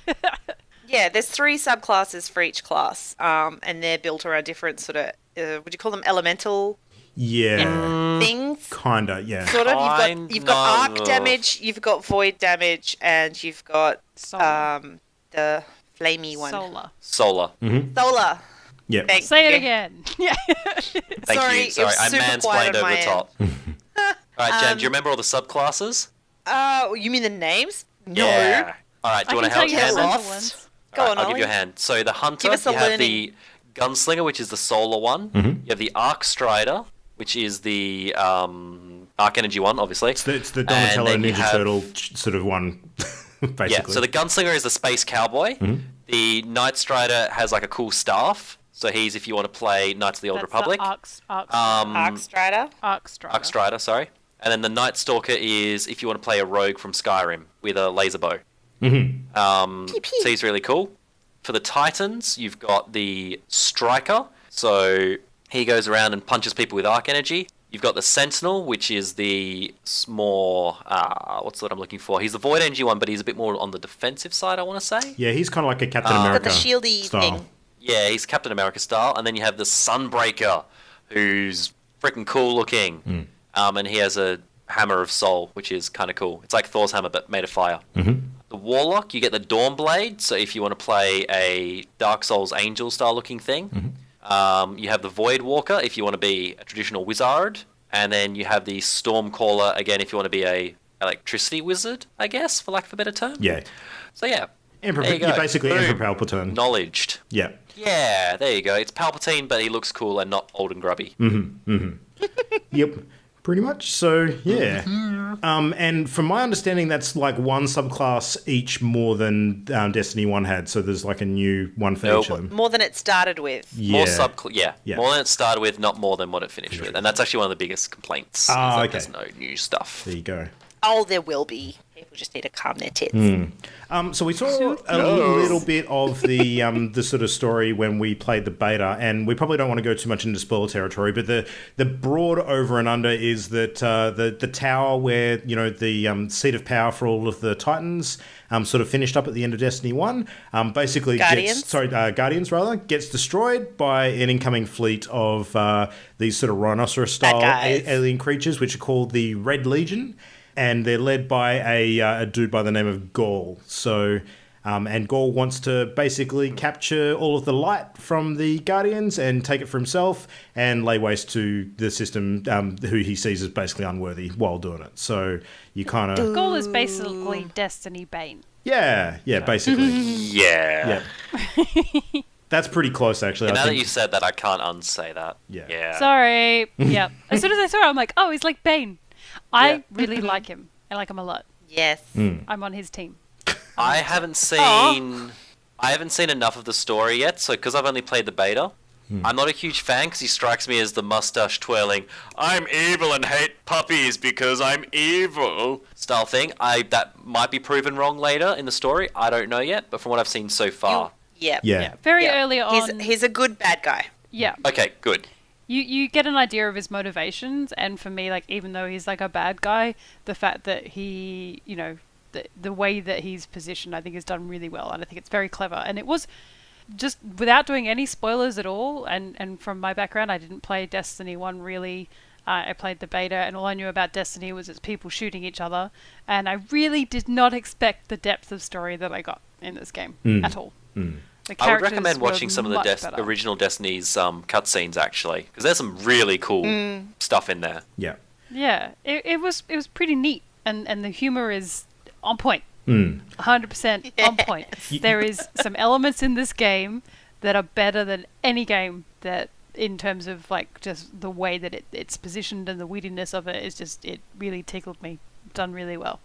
Yeah, there's 3 subclasses for each class, and they're built around different sort of, would you call them elemental Yeah. things? Kinda, yeah. Sort of. You've got arc Ugh. damage, you've got void damage, and you've got Solar. the flamey one. Solar. Solar. Yeah. Thank Say it you. again. Yeah. Thank Sorry, you. it Sorry, was I super quiet mansplained on my over the top. All right, Jen, do you remember all the subclasses? You mean the names? No. Yeah. All right, do you I want can to tell help you Get the Jen? mental lost. ones. Go All on, right, I'll give you a Ollie. hand. So the hunter, Give us you a have learning. the gunslinger, which is the solar one. You have the arc strider, which is the arc energy one, obviously. It's the And Donatello then you Ninja have- Turtle sort of one, basically. Yeah, so the gunslinger is the space cowboy. The Night Strider has like a cool staff. So he's if you want to play Knights of the Old That's Republic. Arc Strider. Arc Strider. Arc Strider, sorry. And then the Night Stalker is if you want to play a rogue from Skyrim with a laser bow. Pew, pew. So he's really cool. For the Titans, you've got the Striker. So he goes around and punches people with arc energy. You've got the Sentinel, which is the more what's the word I'm looking for? He's the Void Energy one, but he's a bit more on the defensive side, I want to say. Yeah, he's kind of like a Captain Got America the shieldy style. thing. Yeah, he's Captain America style. And then you have the Sunbreaker, who's freaking cool looking. And he has a Hammer of Soul, which is kind of cool. It's like Thor's hammer, but made of fire. The Warlock, you get the Dawnblade. So if you want to play a Dark Souls Angel style looking thing. You have the Void Walker if you want to be a traditional wizard. And then you have the Stormcaller, again, if you want to be a electricity wizard, I guess, for lack of a better term. Yeah. So yeah. Emperor, There you you're go. basically Boom. Emperor Palpatine. Acknowledged. Yeah. Yeah, there you go. It's Palpatine, but he looks cool and not old and grubby. Yep. Pretty much. So, yeah. And from my understanding, that's like one subclass each more than Destiny 1 had. So there's like a new one for Nope. each of them. More than it started with. Yeah. Yeah. More than it started with, not more than what it finished with. And that's actually one of the biggest complaints. is that okay. There's no new stuff. There you go. Oh, there will be. People just need to calm their tits. So we saw a little bit of the sort of story when we played the beta, and we probably don't want to go too much into spoiler territory, but the broad over and under is that the tower where the seat of power for all of the Titans sort of finished up at the end of Destiny 1 basically Guardians gets destroyed by an incoming fleet of these sort of rhinoceros style Bad guys. alien creatures, which are called the Red Legion. And they're led by a dude by the name of Gaul. So, and Gaul wants to basically capture all of the light from the Guardians and take it for himself and lay waste to the system who he sees as basically unworthy while doing it. So you kind of... Goal is basically Destiny Bane. Yeah, basically. Yeah. That's pretty close, actually. Now I that think. you said that, I can't unsay that. Yeah. Sorry. Yeah. As soon as I saw it, I'm like, oh, he's like Bane. I really like him. I like him a lot. Yes. I'm on his team. I haven't seen enough of the story yet, so because I've only played the beta, I'm not a huge fan because he strikes me as the mustache twirling, I'm evil and hate puppies because I'm evil style thing. That might be proven wrong later in the story. I don't know yet, but from what I've seen so far. Yep. Yeah. Very Yep. early on. He's a good bad guy. Yeah. Okay, good. You get an idea of his motivations, and for me, like, even though he's like a bad guy, the fact that he, the way that he's positioned, I think is done really well, and I think it's very clever. And it was just without doing any spoilers at all, and from my background, I didn't play Destiny 1 really. I played the beta, and all I knew about Destiny was it's people shooting each other, and I really did not expect the depth of story that I got in this game at all. The I would characters recommend were watching some of much the better. original Destiny's cutscenes actually, because there's some really cool stuff in there. Yeah. Yeah, it was pretty neat, and the humor is on point, 100% on point. There is some elements in this game that are better than any game that, in terms of like just the way that it's positioned and the wittiness of it, is just, it really tickled me. Done really well.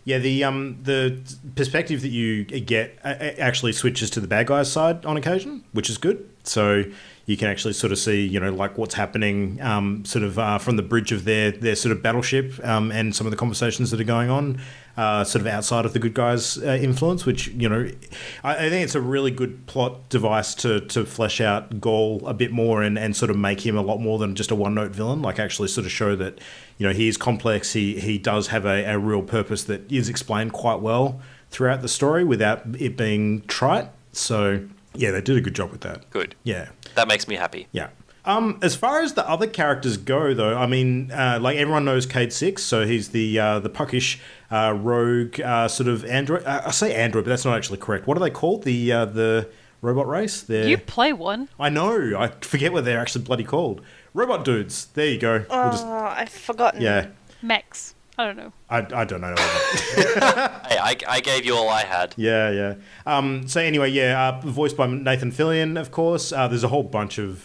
Yeah, the perspective that you get actually switches to the bad guy's side on occasion, which is good. So you can actually sort of see, like what's happening from the bridge of their sort of battleship and some of the conversations that are going on sort of outside of the good guy's influence, which, I think it's a really good plot device to flesh out Gaul a bit more and sort of make him a lot more than just a one-note villain, like actually sort of show that, he is complex, he does have a real purpose that is explained quite well throughout the story without it being trite. So, yeah, they did a good job with that. Good. Yeah. That makes me happy. Yeah. As far as the other characters go, though, I mean, like everyone knows Cade Six, so he's the puckish rogue sort of android. I say android, but that's not actually correct. What are they called? The robot race? You play one. I know. I forget what they're actually bloody called. Robot dudes. There you go. I've forgotten. Yeah. Mechs. I don't know. I don't know. All that. Hey, I gave you all I had. Yeah. So anyway, voiced by Nathan Fillion, of course. There's a whole bunch of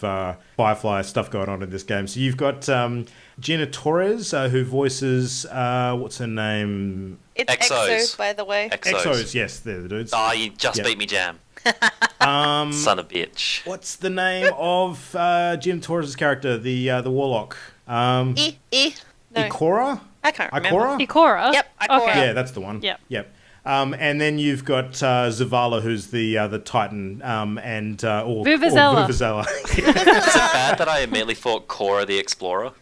Firefly stuff going on in this game. So you've got Gina Torres, who voices, what's her name? It's Exos. Exo, by the way. Exos, yes, they're the dudes. Oh, you just beat me, Jam. Son of a bitch. What's the name of Gina Torres' character, the warlock? No. Ikora? I can't remember. Ikora? Yep, Ikora. Okay. Yeah, that's the one. Yep. And then you've got Zavala, who's the Titan, and Vuvuzela. Vuvuzela. Is it bad that I immediately thought Cora the Explorer?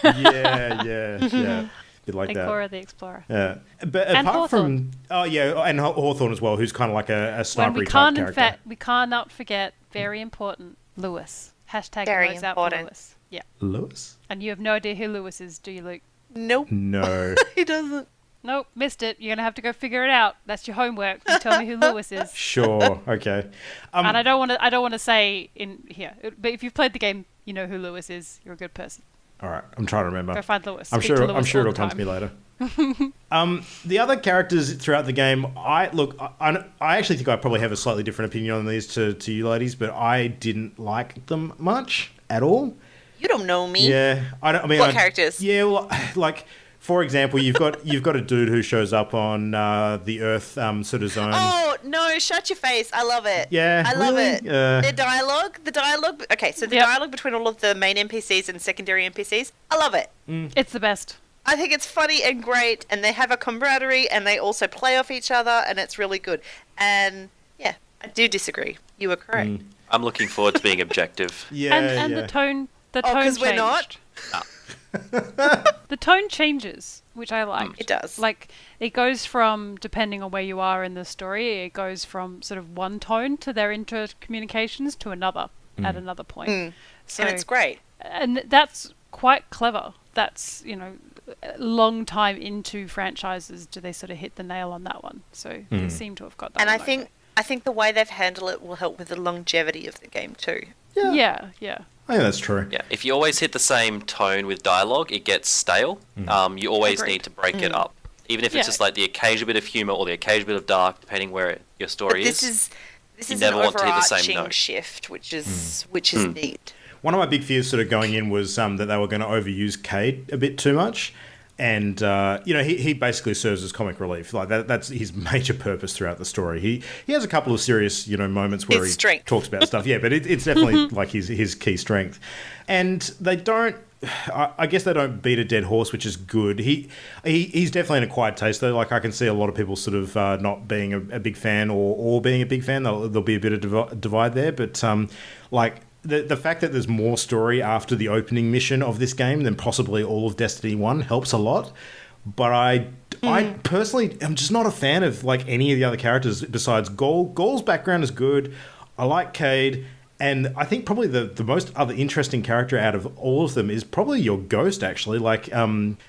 yeah. Bit like that. Ikora the Explorer. Yeah, but And apart Hawthorne. from and Hawthorne as well, who's kind of like a When sniper we type can't, character. we cannot forget, very important, Lewis. Hashtag Very nose out for important. Lewis. Yeah. Lewis? And you have no idea who Lewis is, do you, Luke? Nope. No. He doesn't. Nope, missed it. You're going to have to go figure it out. That's your homework. You tell me who Lewis is. Sure. Okay. And I don't want to say in here, but if you've played the game, you know who Lewis is. You're a good person. All right. I'm trying to remember. Go find Lewis. I'm Speak to sure. Lewis I'm sure all it'll the come to time. me later. The other characters throughout the game, I actually think I probably have a slightly different opinion on these to you ladies, but I didn't like them much at all. You don't know me. Yeah, I mean, What characters? Yeah, well, like for example, you've got a dude who shows up on the Earth sort of zone. Oh, no, shut your face. I love it. Yeah, I love really? it. The dialogue. Okay, so the Yep. dialogue between all of the main NPCs and secondary NPCs, I love it. It's the best. I think it's funny and great, and they have a camaraderie, and they also play off each other, and it's really good. And yeah, I do disagree. You were correct. I'm looking forward to being objective. Yeah, And yeah. the tone Oh, changed. 'cause we're not? The tone changes, which I like. It does. Like, it goes from, depending on where you are in the story, it goes from sort of one tone to their intercommunications to another at another point. So, and it's great. and that's quite clever. That's, a long time into franchises do they sort of hit the nail on that one. So they seem to have got that And one I think the way they've handled it will help with the longevity of the game too. Yeah. I think that's true. Yeah, if you always hit the same tone with dialogue, it gets stale. You always Agreed. need to break it up. Even if it's Yeah. just like the occasional bit of humour or the occasional bit of dark, depending where your story But is. this You is never an want to hit the same overarching note. shift, which is neat. One of my big fears sort of going in was that they were going to overuse Cade a bit too much. And, he basically serves as comic relief. Like that's his major purpose throughout the story. He has a couple of serious, moments where His he strength. talks about stuff. Yeah, but it's definitely like his key strength. And they don't, I guess they don't beat a dead horse, which is good. He's definitely an acquired taste, though. Like I can see a lot of people sort of not being a big fan or being a big fan. There'll be a bit of divide there. But, the fact that there's more story after the opening mission of this game than possibly all of Destiny 1 helps a lot. But I personally am just not a fan of like any of the other characters besides Gaul. Gaul's background is good. I like Cade. And I think probably the most other interesting character out of all of them is probably your Ghost, actually. Like,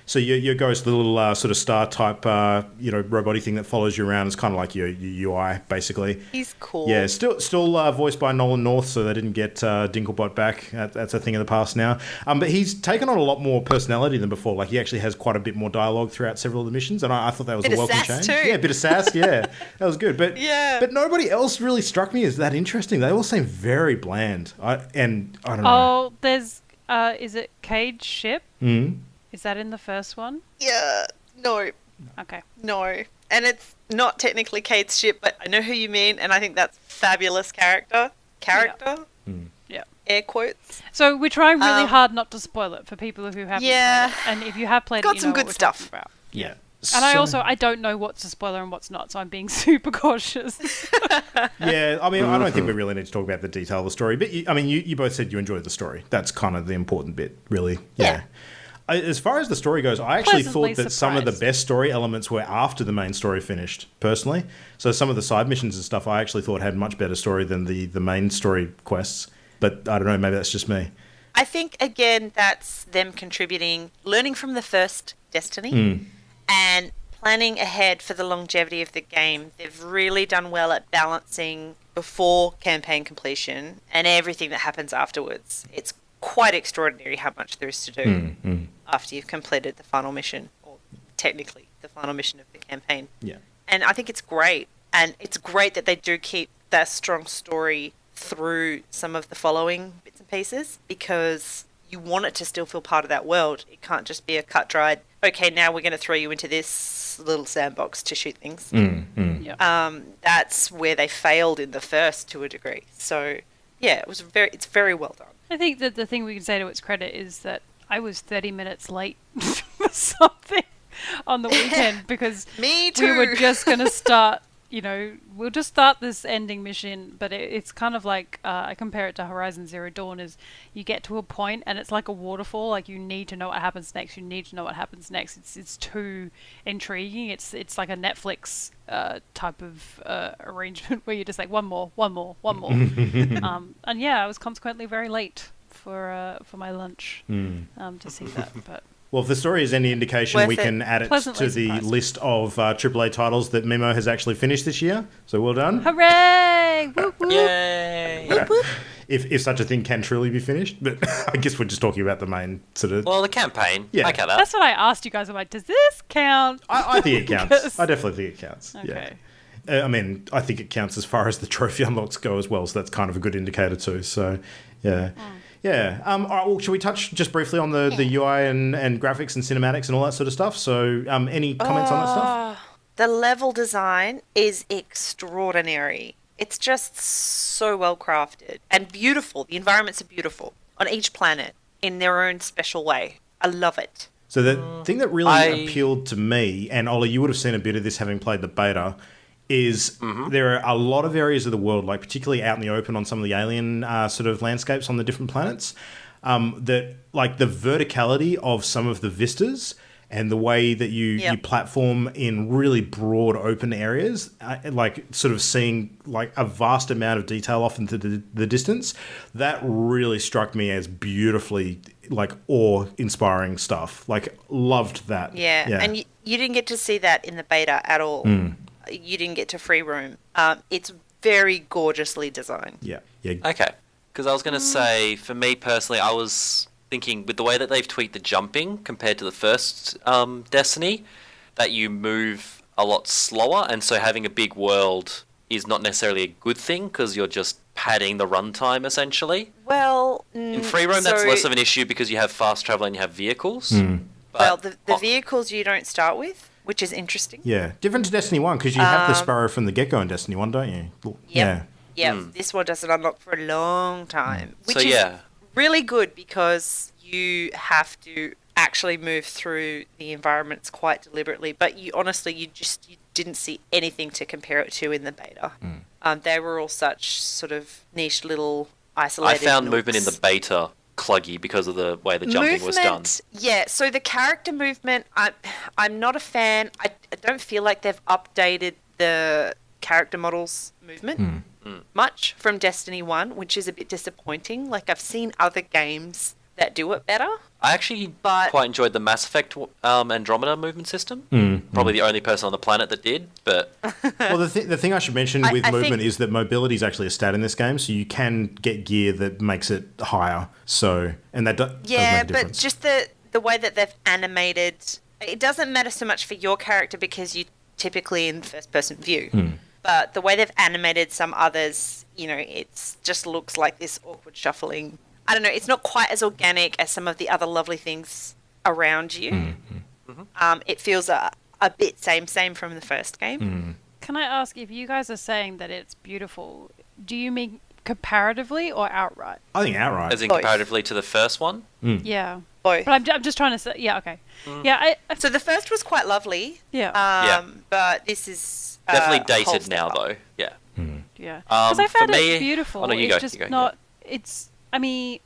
so your Ghost, the little sort of star type, roboty thing that follows you around, is kind of like your UI, basically. He's cool. Yeah, still voiced by Nolan North, so they didn't get Dinklebot back. That's a thing of the past now. But he's taken on a lot more personality than before. Like, he actually has quite a bit more dialogue throughout several of the missions, and I thought that was Bit a of welcome sass change. too. Yeah, a bit of sass. Yeah, that was good. But Yeah. but nobody else really struck me as that interesting. They all seem very bland. I don't know. Oh, there's, is it Cage Ship? Mm. Is that in the first one? Yeah. No. Okay. No. And it's not technically Kate's ship, but I know who you mean, and I think that's fabulous character. Yeah. Air quotes. So we're trying really hard not to spoil it for people who haven't Yeah. played it. And if you have played Got it, you some know good what we're stuff. talking about. Yeah. And I don't know what's a spoiler and what's not, so I'm being super cautious. Yeah, I mean, I don't think we really need to talk about the detail of the story, but you both said you enjoyed the story. That's kind of the important bit, really. Yeah. As far as the story goes, I actually Pleasantly thought that some of the surprised. best story elements were after the main story finished, personally. So some of the side missions and stuff I actually thought had much better story than the main story quests. But I don't know, maybe that's just me. I think, again, that's them contributing, learning from the first Destiny, and planning ahead for the longevity of the game. They've really done well at balancing before campaign completion and everything that happens afterwards. It's quite extraordinary how much there is to do after you've completed the final mission, or technically the final mission of the campaign. Yeah. And I think it's great. And it's great that they do keep that strong story through some of the following bits and pieces, because you want it to still feel part of that world. It can't just be a cut-dried, okay, now we're going to throw you into this little sandbox to shoot things. Yeah. That's where they failed in the first to a degree. So, yeah, it's very well done. I think that the thing we can say to its credit is that I was 30 minutes late for something on the weekend because Me we were too. just going to start, we'll just start this ending mission, but it's kind of like, I compare it to Horizon Zero Dawn, is you get to a point and it's like a waterfall, like you need to know what happens next, It's too intriguing. It's like a Netflix type of arrangement where you're just like, one more. And yeah, I was consequently very late for my lunch to see that, but... Well, if the story is any indication, Worth we it. can add it Pleasantly to the surprised. list of AAA titles that Mimo has actually finished this year. So well done. Hooray! Whoop, whoop. Yay! If such a thing can truly be finished. But I guess we're just talking about the main sort of... Well, the campaign. Yeah. I get that. That's what I asked you guys. I'm like, does this count? I think it counts. Because- I definitely think it counts. Okay. Yeah. I mean, I think it counts as far as the trophy unlocks go as well. So that's kind of a good indicator too. So, yeah. Yeah. All right. Well, should we touch just briefly on the UI and graphics and cinematics and all that sort of stuff? So, any comments on that stuff? The level design is extraordinary. It's just so well crafted and beautiful. The environments are beautiful on each planet in their own special way. I love it. So the thing that really appealed to me, and Ollie, you would have seen a bit of this having played the beta, is there are a lot of areas of the world, like particularly out in the open on some of the alien sort of landscapes on the different planets, that like the verticality of some of the vistas and the way that you platform in really broad open areas, like sort of seeing like a vast amount of detail off into the distance, that really struck me as beautifully like awe-inspiring stuff. Like, loved that. Yeah. And you didn't get to see that in the beta at all. You didn't get to free roam. It's very gorgeously designed. Yeah. Okay. Because I was going to say, for me personally, I was thinking with the way that they've tweaked the jumping compared to the first Destiny, that you move a lot slower, and so having a big world is not necessarily a good thing because you're just padding the runtime essentially. Well, In free roam, that's less of an issue because you have fast travel and you have vehicles. Well, the vehicles you don't start with, which is interesting. Yeah. Different to Destiny 1, because you have the Sparrow from the get-go in Destiny 1, don't you? Yeah. Yeah, this one doesn't unlock for a long time, which So, is yeah. really good because you have to actually move through the environments quite deliberately. But you didn't see anything to compare it to in the beta. They were all such sort of niche little isolated. I found nooks. movement in the beta cluggy because of the way the jumping was done. Yeah, so the character movement, I'm not a fan. I don't feel like they've updated the character models' movement much from Destiny 1, which is a bit disappointing. Like, I've seen other games that do it better. I actually quite enjoyed the Mass Effect Andromeda movement system. Probably the only person on the planet that did, but... Well, the thing I should mention with movement is that mobility is actually a stat in this game, so you can get gear that makes it higher. So, and that does make a difference. But just the way that they've animated, it doesn't matter so much for your character because you're typically in first-person view. But the way they've animated some others, it just looks like this awkward shuffling. I don't know, it's not quite as organic as some of the other lovely things around you. It feels a bit same from the first game. Can I ask, if you guys are saying that it's beautiful, do you mean comparatively or outright? I think outright. As in Both. comparatively to the first one? Yeah. Both. But I'm just trying to say, yeah, okay. Yeah, So the first was quite lovely. yeah. But this is Definitely a whole dated step now, up. though. Yeah. Yeah. Because I for found me- it beautiful. Oh, no, you it's go, just you go, not. It's. I mean,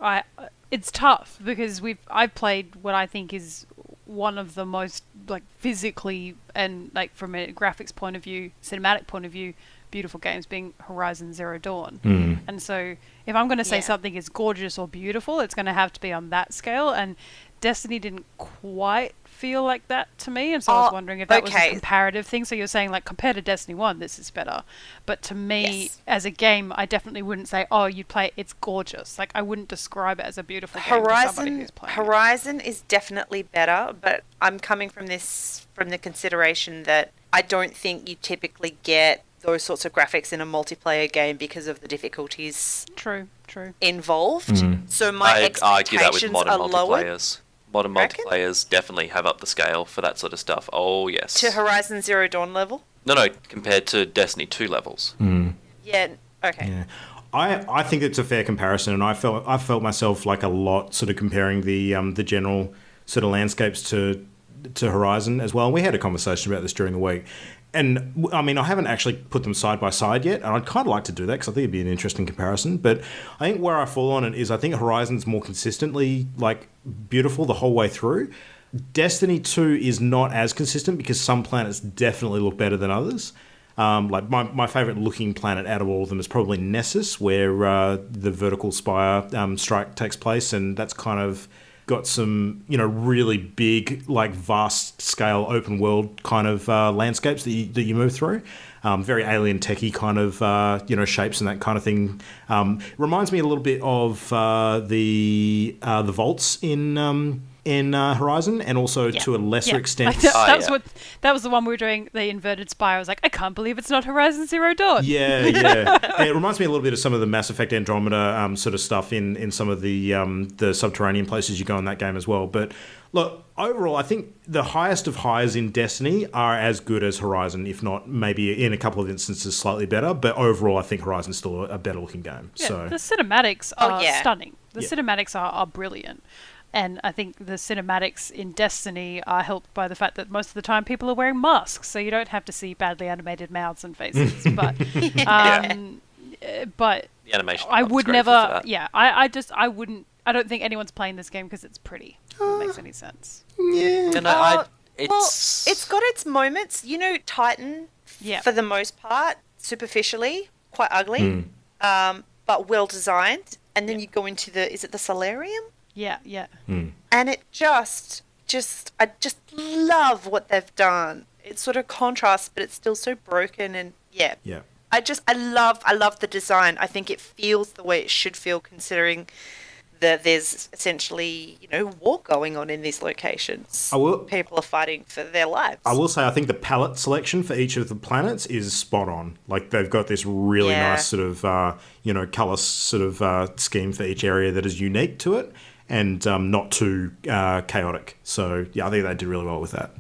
it's tough because I've played what I think is one of the most like physically and like from a graphics point of view, cinematic point of view, beautiful games being Horizon Zero Dawn. And so if I'm going to say something is gorgeous or beautiful, it's going to have to be on that scale, and Destiny didn't quite feel like that to me, and so I was wondering if that was a comparative thing. So you're saying like compared to Destiny 1 this is better, but to me as a game I definitely wouldn't say you'd play it, it's gorgeous. Like I wouldn't describe it as a beautiful game to somebody who's playing Horizon is definitely better, but I'm coming from the consideration that I don't think you typically get those sorts of graphics in a multiplayer game because of the difficulties involved. So my I'd argue that with expectations modern are lowered. multiplayers. Modern multiplayers definitely have up the scale for that sort of stuff. Oh, yes. To Horizon Zero Dawn level? No, compared to Destiny 2 levels. Yeah, okay. Yeah. I think it's a fair comparison, and I felt myself like a lot sort of comparing the general sort of landscapes to Horizon as well. We had a conversation about this during the week. And, I mean, I haven't actually put them side by side yet, and I'd kind of like to do that because I think it'd be an interesting comparison. But I think where I fall on it is I think Horizon's more consistently, like, beautiful the whole way through. Destiny 2 is not as consistent because some planets definitely look better than others. Like, my favourite looking planet out of all of them is probably Nessus, where the vertical spire strike takes place, and that's kind of got some, really big, like vast scale open world kind of landscapes that you move through. Very alien techie kind of, shapes and that kind of thing. Reminds me a little bit of the vaults in Horizon, and also to a lesser extent. That was the one we were doing, the inverted spire. I was like, I can't believe it's not Horizon Zero Dawn. Yeah. It reminds me a little bit of some of the Mass Effect Andromeda sort of stuff in some of the subterranean places you go in that game as well. But look, overall, I think the highest of highs in Destiny are as good as Horizon, if not maybe in a couple of instances slightly better. But overall, I think Horizon's still a better looking game. Yeah, so the cinematics are stunning. The cinematics are brilliant. And I think the cinematics in Destiny are helped by the fact that most of the time people are wearing masks, so you don't have to see badly animated mouths and faces. But, but the animation. I would never. Yeah, I wouldn't. I don't think anyone's playing this game because it's pretty. If it makes any sense. Yeah. It's got its moments. Titan. Yeah. For the most part, superficially quite ugly, but well designed. And then you go into is it the Solarium? Yeah. And it I just love what they've done. It sort of contrasts, but it's still so broken, and yeah. I love the design. I think it feels the way it should feel, considering that there's essentially, war going on in these locations. People are fighting for their lives. I will say, I think the palette selection for each of the planets is spot on. Like, they've got this really nice sort of, colour sort of scheme for each area that is unique to it, and not too chaotic. So, yeah, I think they did really well with that.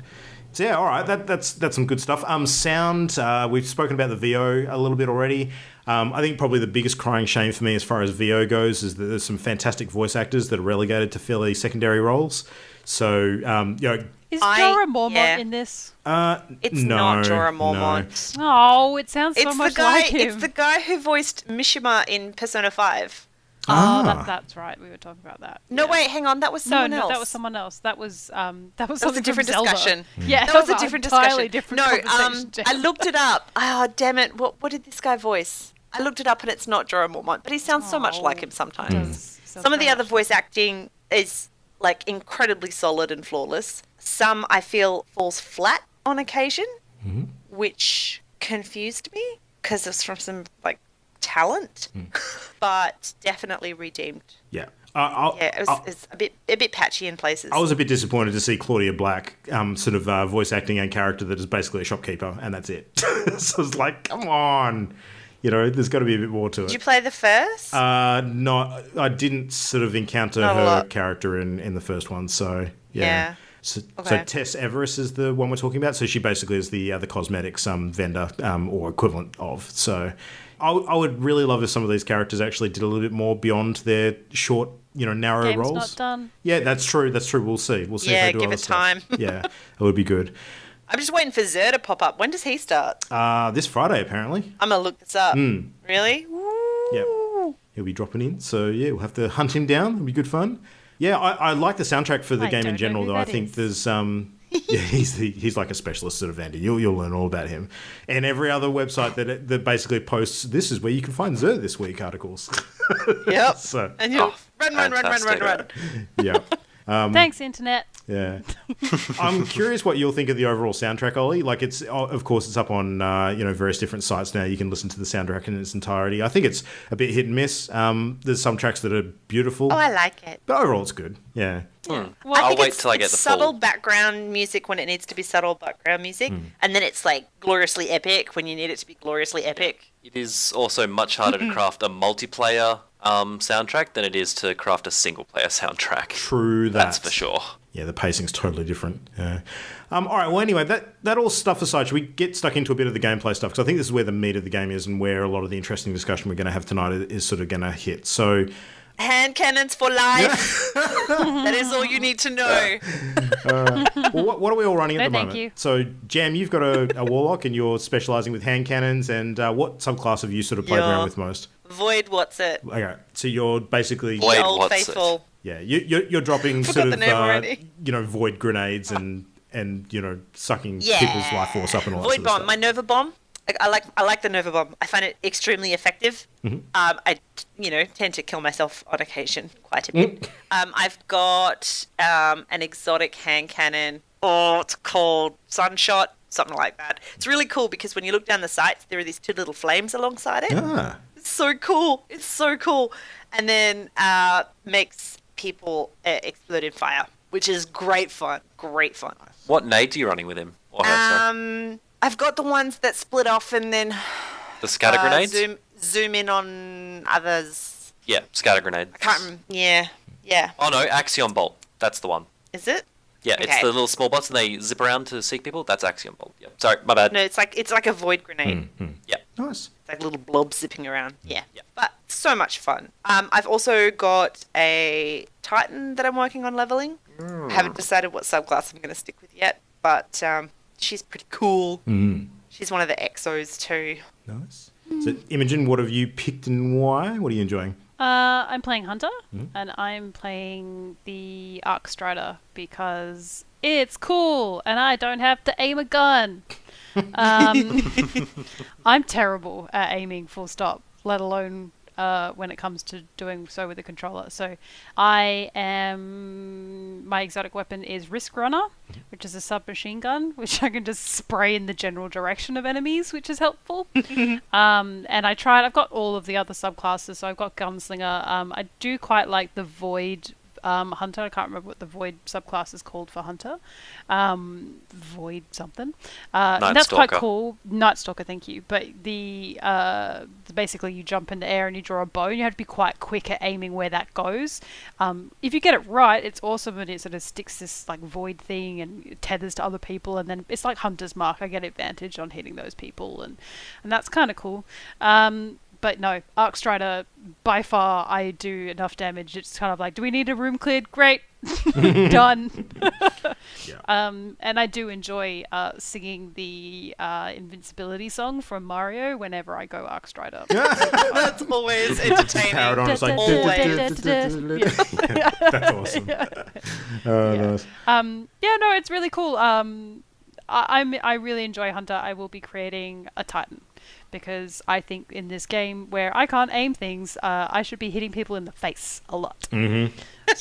So, yeah, all right, that's some good stuff. Sound, we've spoken about the VO a little bit already. I think probably the biggest crying shame for me as far as VO goes is that there's some fantastic voice actors that are relegated to fairly secondary roles. So, is Jorah Mormont in this? It's not Jorah Mormont. No. Oh, it sounds so much like him. It's the guy who voiced Mishima in Persona 5. Oh, that's right. We were talking about that. No, wait, hang on. That was someone else. No, that was someone else. That was a different discussion. Yeah, that was a different discussion. Different I looked it up. Oh, damn it! What did this guy voice? I looked it up, and it's not Jorah Mormont, but he sounds so much like him sometimes. Some of the other voice acting is like incredibly solid and flawless. Some I feel falls flat on occasion, which confused me because it's from some like talent, but definitely redeemed. Yeah. It was a bit patchy in places. I was a bit disappointed to see Claudia Black sort of voice acting a character that is basically a shopkeeper, and that's it. So it's like, come on. There's got to be a bit more to it. Did you play the first? No, I didn't sort of encounter her character in the first one, so yeah. So Tess Everest is the one we're talking about. So she basically is the cosmetics vendor or equivalent of. So I would really love if some of these characters actually did a little bit more beyond their short, narrow Game's roles. Not done. Yeah, that's true. We'll see. We'll see. Yeah, if they do give it time. Yeah, it would be good. I'm just waiting for Zer to pop up. When does he start? This Friday, apparently. I'm gonna look this up. Really? Yeah. He'll be dropping in. So, yeah, we'll have to hunt him down. It'll be good fun. Yeah, I like the soundtrack for the game in general, though. I think there's... yeah, he's like a specialist sort of Andy. You'll learn all about him. And every other website that basically posts, this is where you can find Zer this week articles. Yep. So, And you'll run. yeah. Thanks, Internet. Yeah. I'm curious what you'll think of the overall soundtrack, Ollie. Like, it's, of course, it's up on, various different sites now. You can listen to the soundtrack in its entirety. I think it's a bit hit and miss. There's some tracks that are beautiful. Oh, I like it. But overall, it's good. Yeah. Well, I'll wait till I get the subtle full. background music when it needs to be subtle background music, and then it's like gloriously epic when you need it to be gloriously epic. It is also much harder to craft a multiplayer soundtrack than it is to craft a single player soundtrack. True that. That's for sure. Yeah, the pacing's totally different. Yeah. All right, well, anyway, that all stuff aside, should we get stuck into a bit of the gameplay stuff? Because I think this is where the meat of the game is and where a lot of the interesting discussion we're going to have tonight is sort of going to hit. So... Hand cannons for life. That is all you need to know. Well, what are we all running at the thank moment? you. So, Jam, you've got a warlock and you're specialising with hand cannons. And what subclass have you sort of played around with most? Void, what's it? Okay, so you're basically... Void. The old what's it? faithful. Yeah, you're dropping Forgot sort the of, name already. void grenades and sucking people's life force up and all that Void sort of bomb. stuff. My Nova bomb. I like the Nova bomb. I find it extremely effective. I tend to kill myself on occasion quite a bit. I've got an exotic hand cannon. Oh, it's called Sunshot, something like that. It's really cool because when you look down the sights, there are these two little flames alongside it. Ah. It's so cool. It's so cool. And then makes people explode in fire, which is great fun. Great fun. What nades are you running with him? Or her, sorry? I've got the ones that split off and then The scatter grenades? zoom in on others. Yeah, scatter grenade. I can't remember. Yeah. Oh no, Axion Bolt. That's the one. Is it? Yeah, it's Okay. the little small bots and they zip around to seek people. That's Axion Bolt. Yeah. Sorry, my bad. No, it's like a void grenade. Yeah. Nice. It's like little blobs zipping around. Yeah. Yeah. But so much fun. I've also got a Titan that I'm working on leveling. I haven't decided what subclass I'm going to stick with yet, but she's pretty cool. She's one of the exos too. Nice. So, Imogen, what have you picked and why? What are you enjoying? I'm playing Hunter, and I'm playing the Arc Strider because it's cool, and I don't have to aim a gun. I'm terrible at aiming full stop, let alone when it comes to doing so with a controller. So my exotic weapon is Risk Runner, which is a submachine gun, which I can just spray in the general direction of enemies, which is helpful. And I've got all of the other subclasses. So I've got Gunslinger. I do quite like the Void Hunter. I can't remember what the Void subclass is called for Hunter. Void something. And that's quite Stalker. cool. Night Stalker, thank you. But basically you jump in the air and you draw a bow and you have to be quite quick at aiming where that goes. If you get it right, it's awesome, and it sort of sticks this like void thing and it tethers to other people, and then it's like Hunter's Mark. I get advantage on hitting those people, and that's kind of cool. But no, Arc Strider, by far, I do enough damage. It's kind of like, do we need a room cleared? Great. Done. And I do enjoy singing the invincibility song from Mario whenever I go Arc Strider. That's always entertaining. Paradon is like... That's awesome. Nice. No, it's really cool. I really enjoy Hunter. I will be creating a Titan, because I think in this game where I can't aim things, I should be hitting people in the face a lot.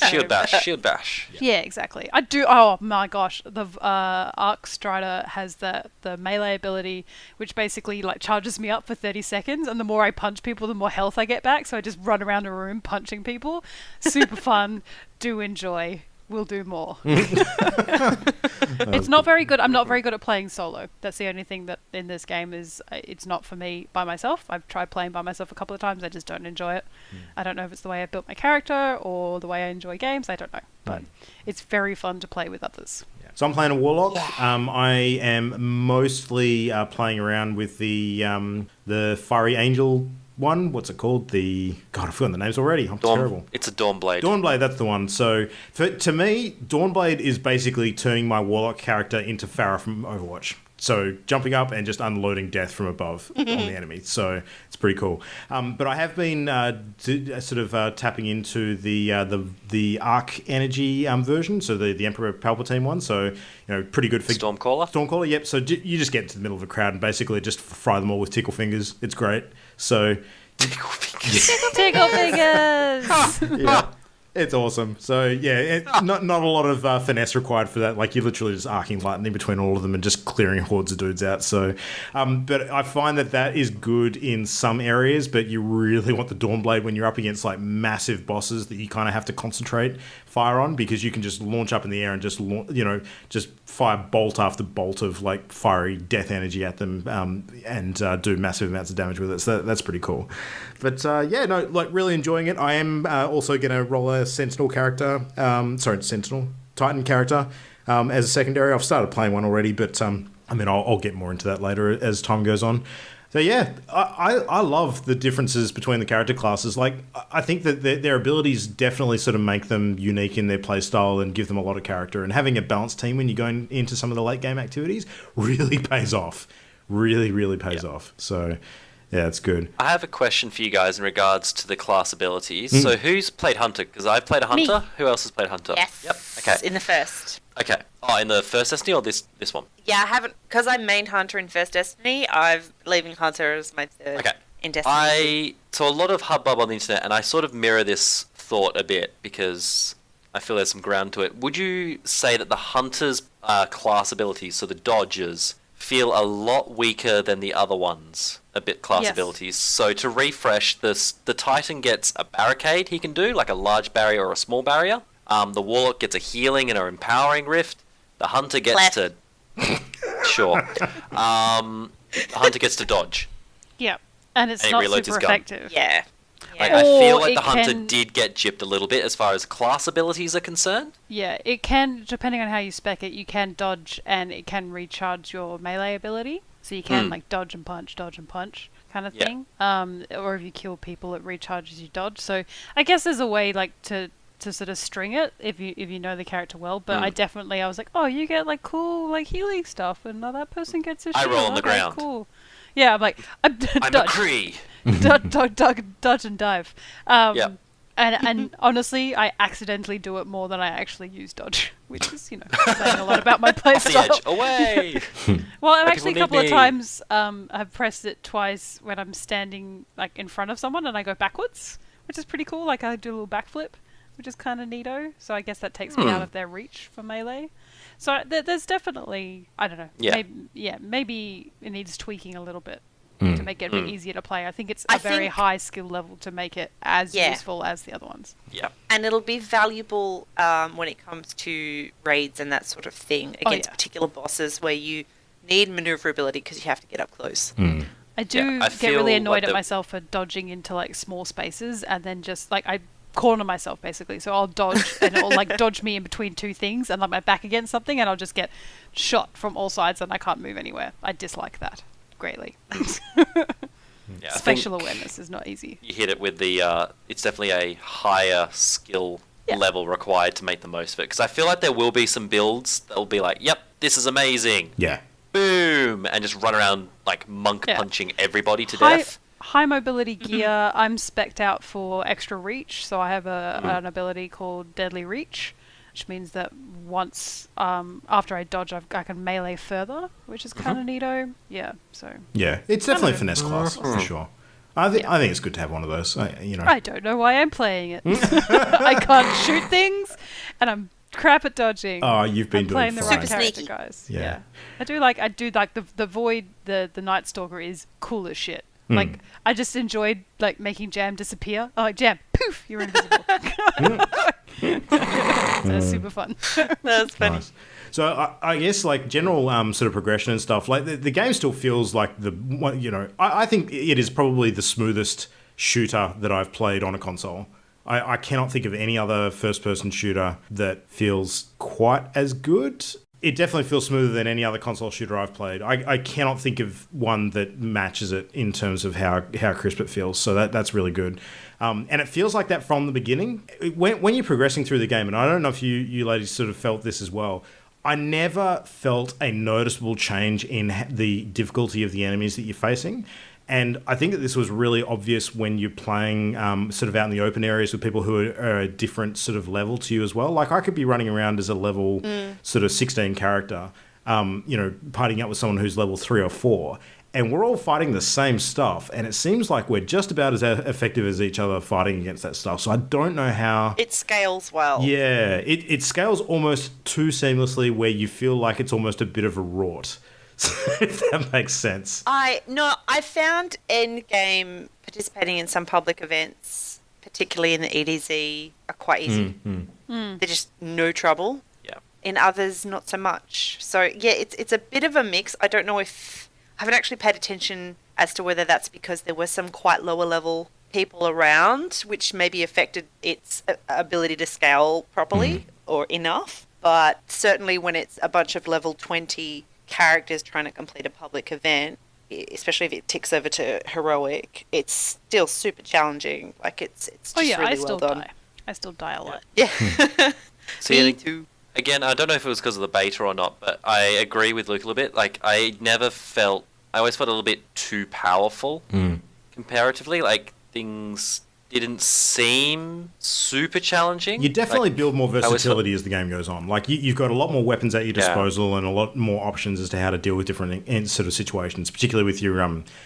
Shield bash. Yeah, exactly. I do. Oh my gosh, the Arc Strider has the melee ability, which basically like charges me up for 30 seconds, and the more I punch people, the more health I get back. So I just run around a room punching people. Super fun. Do enjoy. We'll do more. It's not very good. I'm not very good at playing solo. That's the only thing that in this game is it's not for me by myself. I've tried playing by myself a couple of times. I just don't enjoy it. I don't know if it's the way I built my character or the way I enjoy games. I don't know. But it's very fun to play with others. So I'm playing a warlock. I am mostly playing around with the fiery angel one. What's it called? God, I've forgotten the names already. I'm terrible. It's a Dawnblade. Dawnblade, that's the one. So to me, Dawnblade is basically turning my warlock character into Pharah from Overwatch. So jumping up and just unloading death from above on the enemy. So it's pretty cool. But I have been tapping into the arc energy version, so the Emperor Palpatine one. So pretty good for Stormcaller. Stormcaller, yep. So you just get into the middle of a crowd and basically just fry them all with tickle fingers. It's great. So Tickle fingers. Tickle fingers! yeah. It's awesome. So, not a lot of finesse required for that. Like, you're literally just arcing lightning between all of them and just clearing hordes of dudes out. So, but I find that is good in some areas, but you really want the Dawnblade when you're up against, like, massive bosses that you kind of have to concentrate fire on, because you can just launch up in the air and just, just fire bolt after bolt of, like, fiery death energy at them and do massive amounts of damage with it. So that's pretty cool. But, really enjoying it. I am also going to roll a Sentinel character, Titan character as a secondary. I've started playing one already, but I'll get more into that later as time goes on. So yeah, I love the differences between the character classes. Like, I think that their abilities definitely sort of make them unique in their playstyle and give them a lot of character. And having a balanced team when you're going into some of the late game activities really pays off. Really, really pays off. So yeah, it's good. I have a question for you guys in regards to the class abilities. So who's played Hunter? Because I've played a Hunter. Me. Who else has played Hunter? Yes. Yep. Okay. In the first. Okay. Oh, in the first Destiny or this one? Yeah, I haven't, because I main Hunter in first Destiny. I'm leaving Hunter as my third in Destiny. I saw a lot of hubbub on the internet, and I sort of mirror this thought a bit because I feel there's some ground to it. Would you say that the Hunter's class abilities, so the dodges, feel a lot weaker than the other ones? Abilities. So to refresh this, the Titan gets a barricade he can do, like a large barrier or a small barrier. The Warlock gets a healing and an empowering rift. The Hunter gets to... Sure. The Hunter gets to dodge. Yeah, and it's And he not reloads super his gun. effective. Yeah. Like, I feel Or like it the Hunter can- did get gypped a little bit as far as class abilities are concerned. Yeah, it can, depending on how you spec it, you can dodge and it can recharge your melee ability. So you can like dodge and punch kind of Yeah. thing. Or if you kill people, it recharges your dodge. So I guess there's a way like to sort of string it if you know the character well. But I was like, oh, you get like cool like healing stuff, and that person gets a I shield. roll on the Okay, ground. Cool. Yeah, I'm like, I'm dodge. McCree. Dodge and dive. Yep. And honestly, I accidentally do it more than I actually use dodge, which is, saying a lot about my Off the playstyle. edge. Away. Well, I've But actually a people couple need of me. times I've pressed it twice when I'm standing like in front of someone and I go backwards, which is pretty cool. Like I do a little backflip, which is kind of neato. So I guess that takes me out of their reach for melee. So there's definitely, I don't know, maybe it needs tweaking a little bit to make it a bit easier to play. I think it's a very high skill level to make it as useful as the other ones. Yeah. And it'll be valuable when it comes to raids and that sort of thing against particular bosses where you need maneuverability because you have to get up close. I do I get really feel annoyed like at the- myself for dodging into like small spaces and then just like I corner myself basically. So I'll dodge and it'll like dodge me in between two things and like my back against something and I'll just get shot from all sides and I can't move anywhere. I dislike that greatly. Yeah, I Spatial think awareness is not easy. you hit it with the. It's definitely a higher skill level required to make the most of it. Because I feel like there will be some builds that will be like, "Yep, this is amazing." Yeah. Boom, and just run around like monk punching everybody to High, death. high mobility gear. I'm spec'd out for extra reach, so I have an ability called Deadly Reach, which means that once after I dodge, I can melee further, which is kind of neato. Yeah, so. Yeah, it's definitely a finesse class for sure. I think it's good to have one of those. I don't know why I'm playing it. I can't shoot things, and I'm crap at dodging. Oh, you've been I'm doing playing the fine. right Super character, sneaky. guys. Yeah. Yeah. I do like the Void, the Night Stalker is cool as shit. Like I just enjoyed like making Jam disappear. Oh, like, Jam, poof, you're invisible. That's super fun. That's funny. Nice. So I guess like general sort of progression and stuff, like the game still feels like I think it is probably the smoothest shooter that I've played on a console. I cannot think of any other first-person shooter that feels quite as good. It definitely feels smoother than any other console shooter I've played. I cannot think of one that matches it in terms of how crisp it feels. So that's really good. And it feels like that from the beginning. When you're progressing through the game, and I don't know if you ladies sort of felt this as well, I never felt a noticeable change in the difficulty of the enemies that you're facing. And I think that this was really obvious when you're playing sort of out in the open areas with people who are a different sort of level to you as well. Like I could be running around as a level sort of 16 character, partying up with someone who's level 3 or 4. And we're all fighting the same stuff. And it seems like we're just about as effective as each other fighting against that stuff. So I don't know how... It scales well. Yeah, it scales almost too seamlessly where you feel like it's almost a bit of a rort. If that makes sense. I found endgame participating in some public events, particularly in the EDZ, are quite easy. They're just no trouble. Yeah. In others, not so much. So yeah, it's a bit of a mix. I don't know if I haven't actually paid attention as to whether that's because there were some quite lower level people around, which maybe affected its ability to scale properly or enough. But certainly when it's a bunch of level 20 characters trying to complete a public event, especially if it ticks over to heroic, it's still super challenging. Like it's just really well done. I still die a lot. Yeah. See, Me too. Again, I don't know if it was because of the beta or not, but I agree with Luke a little bit. Like, I always felt a little bit too powerful comparatively. Like, things didn't seem super challenging. You definitely build more versatility as the game goes on. Like, you've got a lot more weapons at your disposal and a lot more options as to how to deal with different sort of situations, particularly with your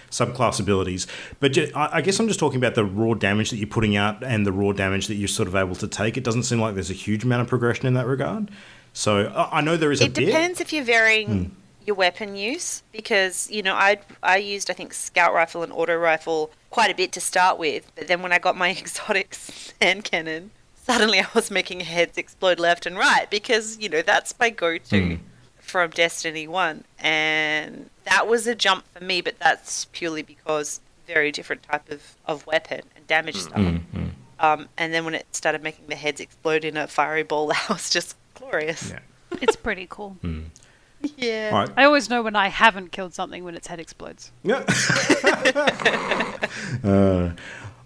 subclass abilities. But I guess I'm just talking about the raw damage that you're putting out and the raw damage that you're sort of able to take. It doesn't seem like there's a huge amount of progression in that regard. So I know there is a bit. It depends if you're varying your weapon use, because I used, I think, scout rifle and auto rifle quite a bit to start with, but then when I got my exotic sand cannon, suddenly I was making heads explode left and right, because that's my go-to from Destiny 1, and that was a jump for me, but that's purely because very different type of weapon and damage style. And then when it started making the heads explode in a fiery ball, that was just glorious. It's pretty cool. Yeah. All right. I always know when I haven't killed something when its head explodes. Yeah.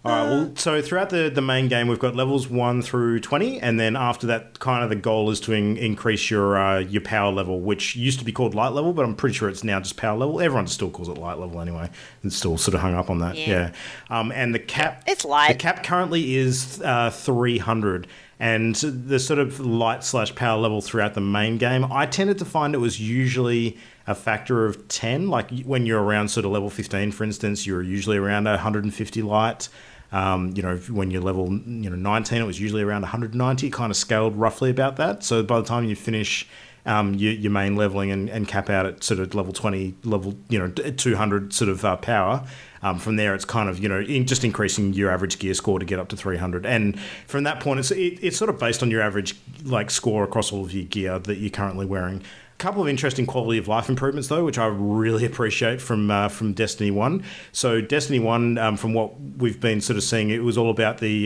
All right, well, so throughout the main game, we've got levels 1 through 20, and then after that, kind of the goal is to increase your power level, which used to be called light level, but I'm pretty sure it's now just power level. Everyone still calls it light level anyway. It's still sort of hung up on that. Yeah. And the cap... It's light. The cap currently is 300, and the sort of light/power level throughout the main game, I tended to find it was usually a factor of 10. Like when you're around sort of level 15, for instance, you're usually around 150 light. When you're level 19, it was usually around 190. It kind of scaled roughly about that. So by the time you finish your main leveling and cap out at sort of level 20, 200 sort of power, from there it's kind of just increasing your average gear score to get up to 300. And from that point, it's sort of based on your average score across all of your gear that you're currently wearing. Couple of interesting quality of life improvements though, which I really appreciate from Destiny 1. So Destiny 1, from what we've been sort of seeing, it was all about the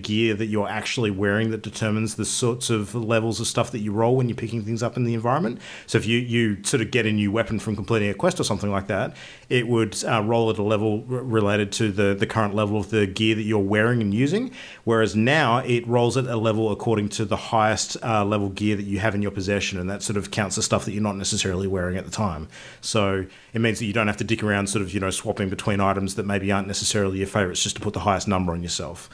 gear that you're actually wearing that determines the sorts of levels of stuff that you roll when you're picking things up in the environment. So if you sort of get a new weapon from completing a quest or something like that, it would roll at a level related to the current level of the gear that you're wearing and using. Whereas now it rolls at a level according to the highest level gear that you have in your possession, and that sort of counts the stuff that you're not necessarily wearing at the time. So it means that you don't have to dick around sort of, swapping between items that maybe aren't necessarily your favorites just to put the highest number on yourself,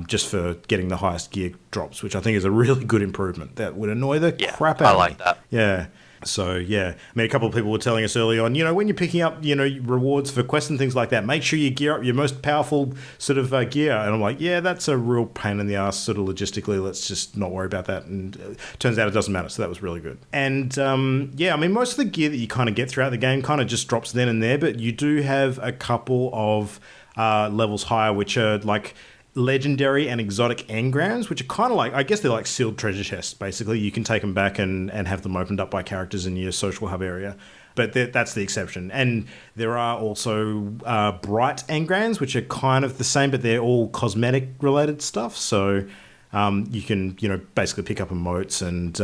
just for getting the highest gear drops, which I think is a really good improvement. That would annoy the crap out of me. I like that. Yeah. So, yeah, I mean, a couple of people were telling us early on, when you're picking up, rewards for quests and things like that, make sure you gear up your most powerful sort of gear. And I'm like, yeah, that's a real pain in the ass sort of logistically. Let's just not worry about that. And turns out it doesn't matter. So that was really good. And, I mean, most of the gear that you kind of get throughout the game kind of just drops then and there. But you do have a couple of levels higher, which are like legendary and exotic engrams, which are kind of like, I guess they're like sealed treasure chests, basically. You can take them back and have them opened up by characters in your social hub area. But that's the exception. And there are also bright engrams, which are kind of the same, but they're all cosmetic related stuff. So you can, basically pick up emotes and,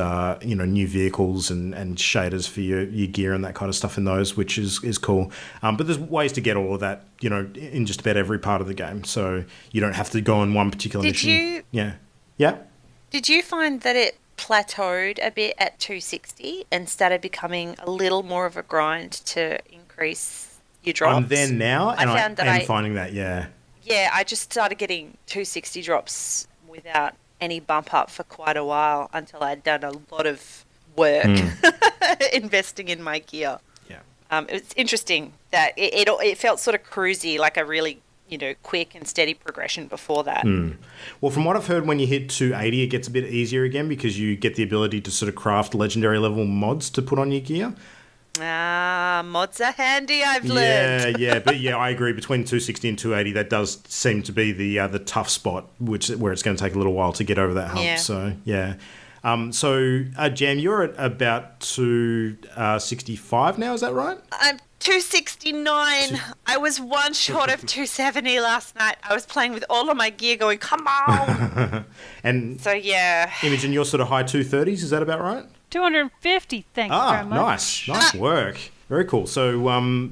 new vehicles and shaders for your gear and that kind of stuff in those, which is cool. But there's ways to get all of that, in just about every part of the game. So you don't have to go on one particular mission. Did you... Yeah. Yeah? Did you find that it plateaued a bit at 260 and started becoming a little more of a grind to increase your drops. I'm there now, and I found that I'm finding that, yeah. Yeah, I just started getting 260 drops without any bump up for quite a while until I'd done a lot of work investing in my gear. Yeah. It's interesting that it felt sort of cruisy, like a really, quick and steady progression before that. Well, from what I've heard, when you hit 280, it gets a bit easier again because you get the ability to sort of craft legendary level mods to put on your gear. Mods are handy, I've learned. But I agree. Between 260 and 280, that does seem to be the tough spot, where it's going to take a little while to get over that hump. Yeah. So, yeah. Jam, you're at about 265 now, is that right? I'm 269. I was one short of 270 last night. I was playing with all of my gear going, come on. And so, yeah. Imogen, you're sort of high 230s, is that about right? 250, thank you very much. Nice work. Very cool. So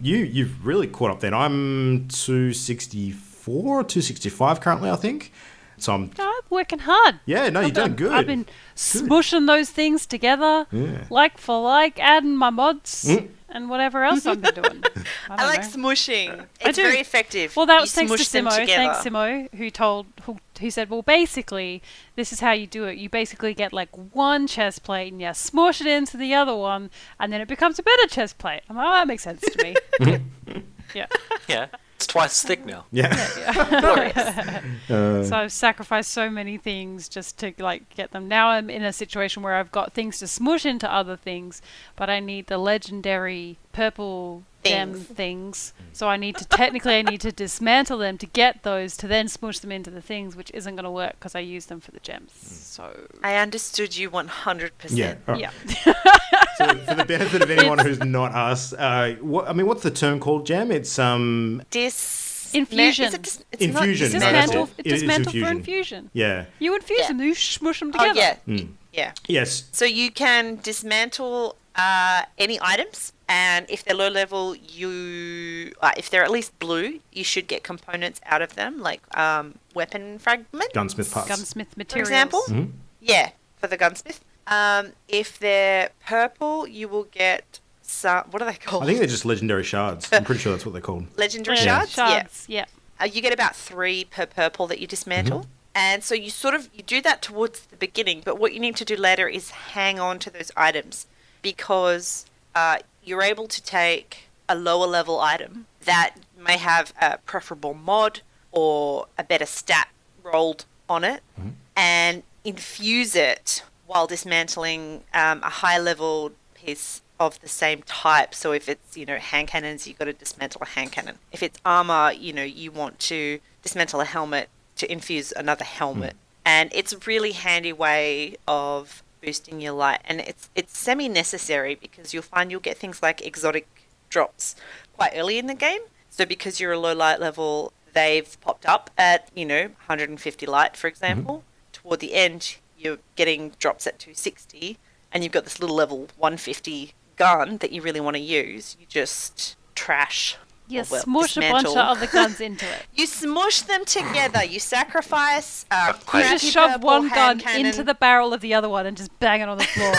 you've really caught up then. I'm 264, 265 currently, I think. So I'm working hard. Yeah, no, you've done good. I've been smushing those things together, like for like, adding my mods and whatever else I've been doing. I like smushing. It's very effective. Well, that was thanks to smush them Simo. together. Thanks, Simo, who said, well, basically, this is how you do it. You basically get like one chest plate and you smush it into the other one, and then it becomes a better chest plate. I'm like, oh, that makes sense to me. Yeah. Yeah. It's twice as thick now. Yeah. So I've sacrificed so many things just to get them. Now I'm in a situation where I've got things to smush into other things, but I need the legendary purple gem things. So I need to dismantle them to get those to then smush them into the things, which isn't going to work because I use them for the gems. So I understood you 100%. Yeah. Right. Yeah. So for the benefit of anyone who's not us, what's the term called, Jam? It's infusion. Infusion. Dismantle, It is dismantle for infusion. Yeah. You infuse them, you smush them together. Oh, yeah. Yeah. Yes. So you can dismantle any items, and if they're low level, if they're at least blue, you should get components out of them, like weapon fragments. Gunsmith parts. Gunsmith For materials. example. Mm-hmm. Yeah, for the gunsmith. If they're purple, you will get some. What are they called? I think they're just legendary shards. I'm pretty sure that's what they're called. Legendary Yeah. shards. Yeah. You get about 3 per purple that you dismantle. And so you do that towards the beginning, but what you need to do later is hang on to those items, because you're able to take a lower level item that may have a preferable mod or a better stat rolled on it and infuse it while dismantling a high level piece of the same type. So if it's, hand cannons, you've got to dismantle a hand cannon. If it's armor, you want to dismantle a helmet to infuse another helmet. And it's a really handy way of boosting your light. And it's semi-necessary because you'll find you'll get things like exotic drops quite early in the game. So because you're a low light level, they've popped up at, 150 light, for example. Toward the end, you're getting drops at 260, and you've got this little level 150 gun that you really want to use. You just trash. You smush a bunch of other guns into it. You smush them together. You sacrifice You just shove one gun into the barrel of the other one and just bang it on the floor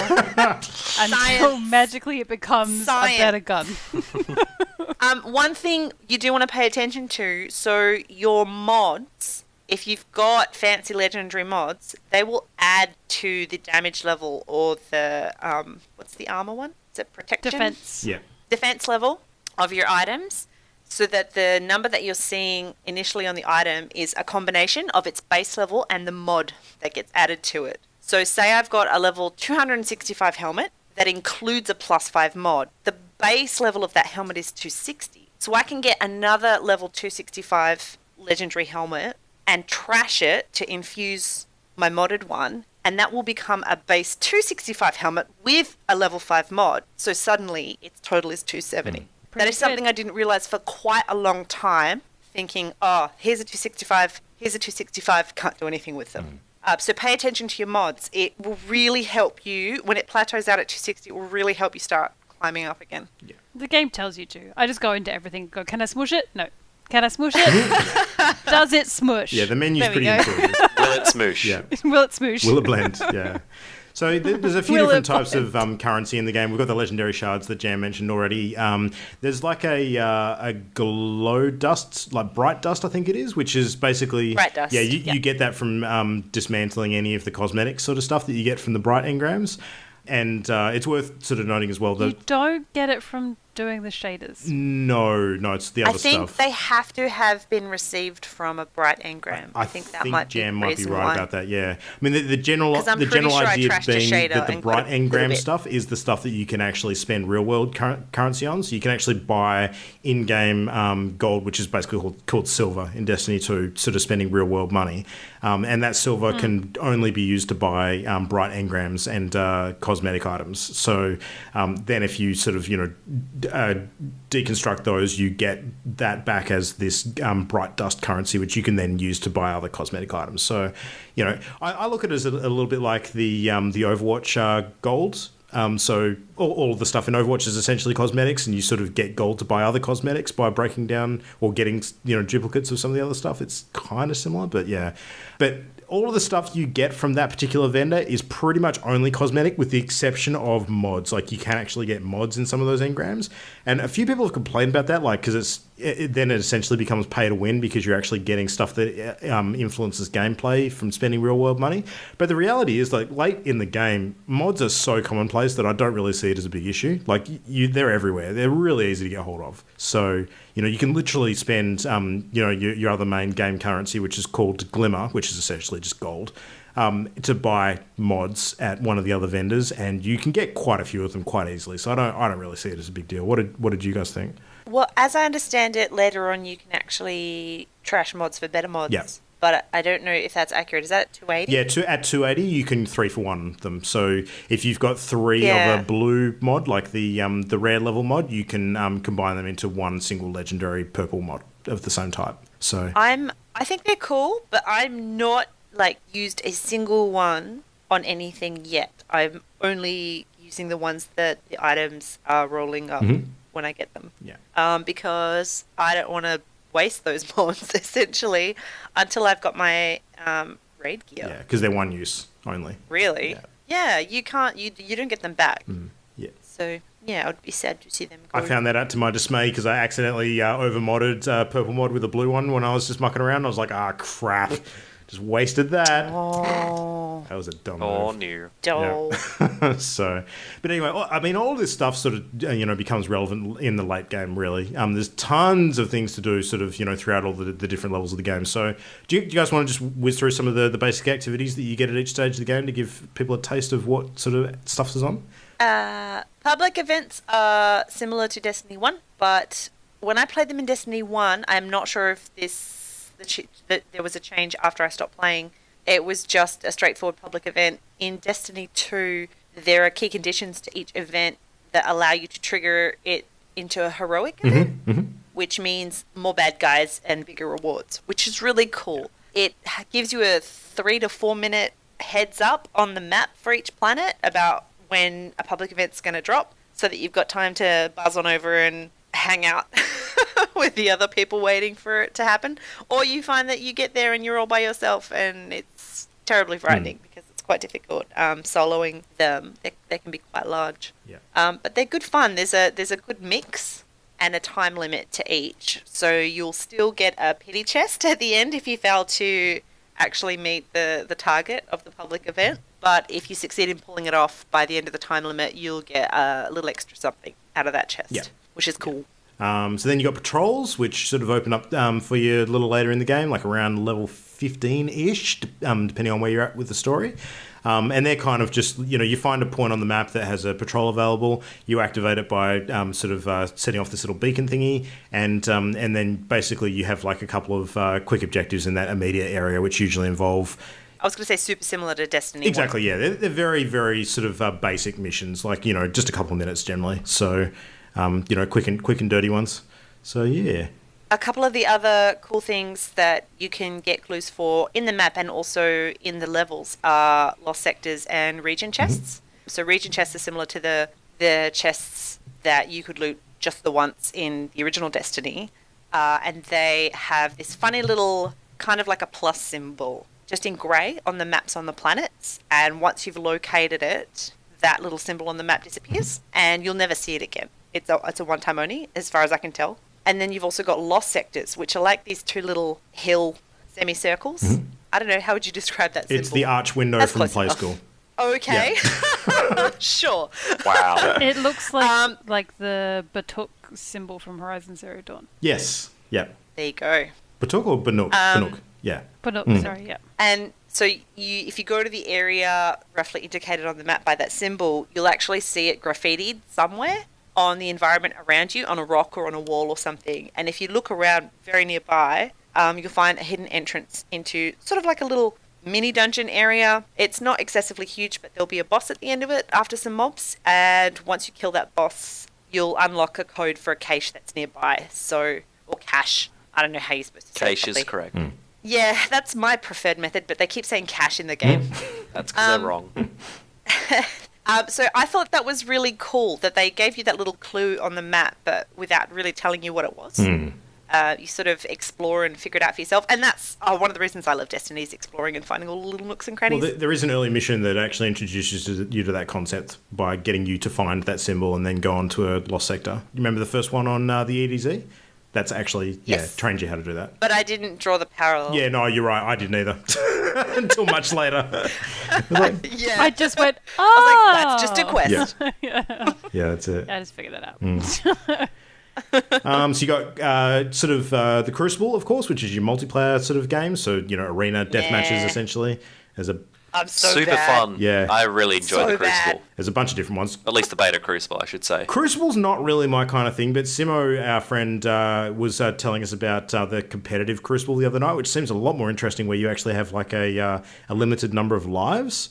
until magically it becomes a better gun. One thing you do want to pay attention to, so your mods, if you've got fancy legendary mods, they will add to the damage level or the, what's the armor one? Is it protection? Defense. Yeah. Defense level of your items, so that the number that you're seeing initially on the item is a combination of its base level and the mod that gets added to it. So say I've got a level 265 helmet that includes a +5 mod. The base level of that helmet is 260. So I can get another level 265 legendary helmet and trash it to infuse my modded one, and that will become a base 265 helmet with a level 5 mod. So suddenly its total is 270. That is something I didn't realize for quite a long time, thinking, here's a 265, here's a 265, can't do anything with them. So pay attention to your mods. It will really help you, when it plateaus out at 260, it will really help you start climbing up again. Yeah. The game tells you to. I just go into everything, go, can I smush it? No. Can I smush it? Does it smush? Yeah, the menu's There we pretty go. intuitive. Will it smoosh? Yeah. Will it smoosh? Will it blend? Yeah. So there's a few Will different it types of currency in the game. We've got the legendary shards that Jam mentioned already. There's like a glow dust, like bright dust, I think it is, which is basically... Bright dust, Yeah, yeah. you get that from dismantling any of the cosmetic sort of stuff that you get from the bright engrams. And it's worth sort of noting as well that... You don't get it from doing the shaders. No, it's the other I think stuff. they have to have been received from a bright engram. I think that might be Jam the might be reason right why. about that. Yeah, I mean the general 'Cause I'm the pretty general sure I idea trashed a being shader that the and bright got a little engram bit. stuff is the stuff that you can actually spend real world currency on. So you can actually buy in-game gold, which is basically called silver in Destiny 2, sort of spending real world money, and that silver can only be used to buy bright engrams and cosmetic items. So then if you sort of deconstruct those, you get that back as this bright dust currency, which you can then use to buy other cosmetic items. So, I look at it as a little bit like the Overwatch gold. So all of the stuff in Overwatch is essentially cosmetics, and you sort of get gold to buy other cosmetics by breaking down or getting duplicates of some of the other stuff. It's kind of similar, but yeah. But all of the stuff you get from that particular vendor is pretty much only cosmetic, with the exception of mods. Like, you can actually get mods in some of those engrams, and a few people have complained about that, like, because then it essentially becomes pay to win because you're actually getting stuff that influences gameplay from spending real world money. But the reality is, like, late in the game, mods are so commonplace that I don't really see it as a big issue. Like, they're everywhere. They're really easy to get hold of. So, you can literally spend, your other main game currency, which is called Glimmer, which is essentially just gold, to buy mods at one of the other vendors, and you can get quite a few of them quite easily. So I don't really see it as a big deal. What did you guys think? Well, as I understand it, later on you can actually trash mods for better mods. Yeah. But I don't know if that's accurate. Is that at 280? Yeah, at 280 you can 3-for-1 them. So if you've got three Yeah. of a blue mod, like the rare level mod, you can combine them into one single legendary purple mod of the same type. So I think they're cool, but I'm not used a single one on anything yet. I'm only using the ones that the items are rolling up when I get them. Yeah. Because I don't want to waste those mods essentially until I've got my raid gear. Yeah, because they're one use only. Really? Yeah, you can't. You don't get them back. Yeah. So yeah, I would be sad to see them go. I found that out to my dismay because I accidentally over-modded purple mod with a blue one when I was just mucking around. I was like, crap. Just wasted that. Oh, That was a dumb Oh, move. no. dull. Yeah. So, but anyway, I mean, all this stuff sort of, becomes relevant in the late game, really. There's tons of things to do sort of, throughout all the different levels of the game. So do you guys want to just whiz through some of the basic activities that you get at each stage of the game to give people a taste of what sort of stuff is on? Public events are similar to Destiny 1, but when I played them in Destiny 1, I'm not sure if that there was a change after I stopped playing. It was just a straightforward public event. In Destiny 2, there are key conditions to each event that allow you to trigger it into a heroic event, which means more bad guys and bigger rewards, which is really cool. It gives you a 3 to 4 minute heads up on the map for each planet about when a public event's going to drop, so that you've got time to buzz on over and hang out with the other people waiting for it to happen. Or you find that you get there and you're all by yourself, and it's terribly frightening because it's quite difficult soloing them. They can be quite large. Yeah. But they're good fun. There's a good mix and a time limit to each. So you'll still get a pity chest at the end if you fail to actually meet the target of the public event. But if you succeed in pulling it off by the end of the time limit, you'll get a little extra something out of that chest, which is cool. So then you got patrols, which sort of open up for you a little later in the game, like around level 15-ish, depending on where you're at with the story. And they're kind of just, you find a point on the map that has a patrol available, you activate it by setting off this little beacon thingy, and then basically you have like a couple of quick objectives in that immediate area, which usually involve... I was going to say super similar to Destiny 1. Exactly, yeah. They're very, very sort of basic missions, like, just a couple of minutes generally. So, quick and dirty ones. So, yeah. A couple of the other cool things that you can get clues for in the map and also in the levels are lost sectors and region chests. So region chests are similar to the chests that you could loot just the once in the original Destiny. And they have this funny little kind of like a plus symbol just in grey on the maps on the planets. And once you've located it, that little symbol on the map disappears and you'll never see it again. It's a one-time only, as far as I can tell. And then you've also got lost sectors, which are like these two little hill semicircles. I don't know, how would you describe that symbol? It's the arch window That's from close Play enough. School. Okay. Sure. Wow. It looks like the Batuk symbol from Horizon Zero Dawn. Yes. Yeah. There you go. Batuk or Banuk? Banuk. Yeah. Batuk, sorry, yeah. And so if you go to the area roughly indicated on the map by that symbol, you'll actually see it graffitied somewhere on the environment around you, on a rock or on a wall or something. And if you look around very nearby, you'll find a hidden entrance into sort of like a little mini dungeon area. It's not excessively huge, but there'll be a boss at the end of it after some mobs. And once you kill that boss, you'll unlock a code for a cache that's nearby. So, or cache. I don't know how you're supposed to say it Cache is properly. correct. Yeah, that's my preferred method, but they keep saying cache in the game. That's because they're wrong. So I thought that was really cool that they gave you that little clue on the map, but without really telling you what it was. You sort of explore and figure it out for yourself. And that's one of the reasons I love Destiny, is exploring and finding all the little nooks and crannies. Well, there is an early mission that actually introduces you to that concept by getting you to find that symbol and then go on to a lost sector. You remember the first one on the EDZ? That's actually, Yes. trained you how to do that. But I didn't draw the parallel. Yeah, no, you're right. I didn't either. Until much later. Yeah. I just went, I was like, that's just a quest. Yeah, that's it. I just figured that out. So you got sort of the Crucible, of course, which is your multiplayer sort of game. So, arena death matches, essentially. I'm so Super bad. fun. Yeah. I really enjoy So the Crucible. bad. There's a bunch of different ones. At least the beta Crucible, I should say. Crucible's not really my kind of thing, but Simo, our friend, was telling us about the competitive Crucible the other night, which seems a lot more interesting, where you actually have like a limited number of lives.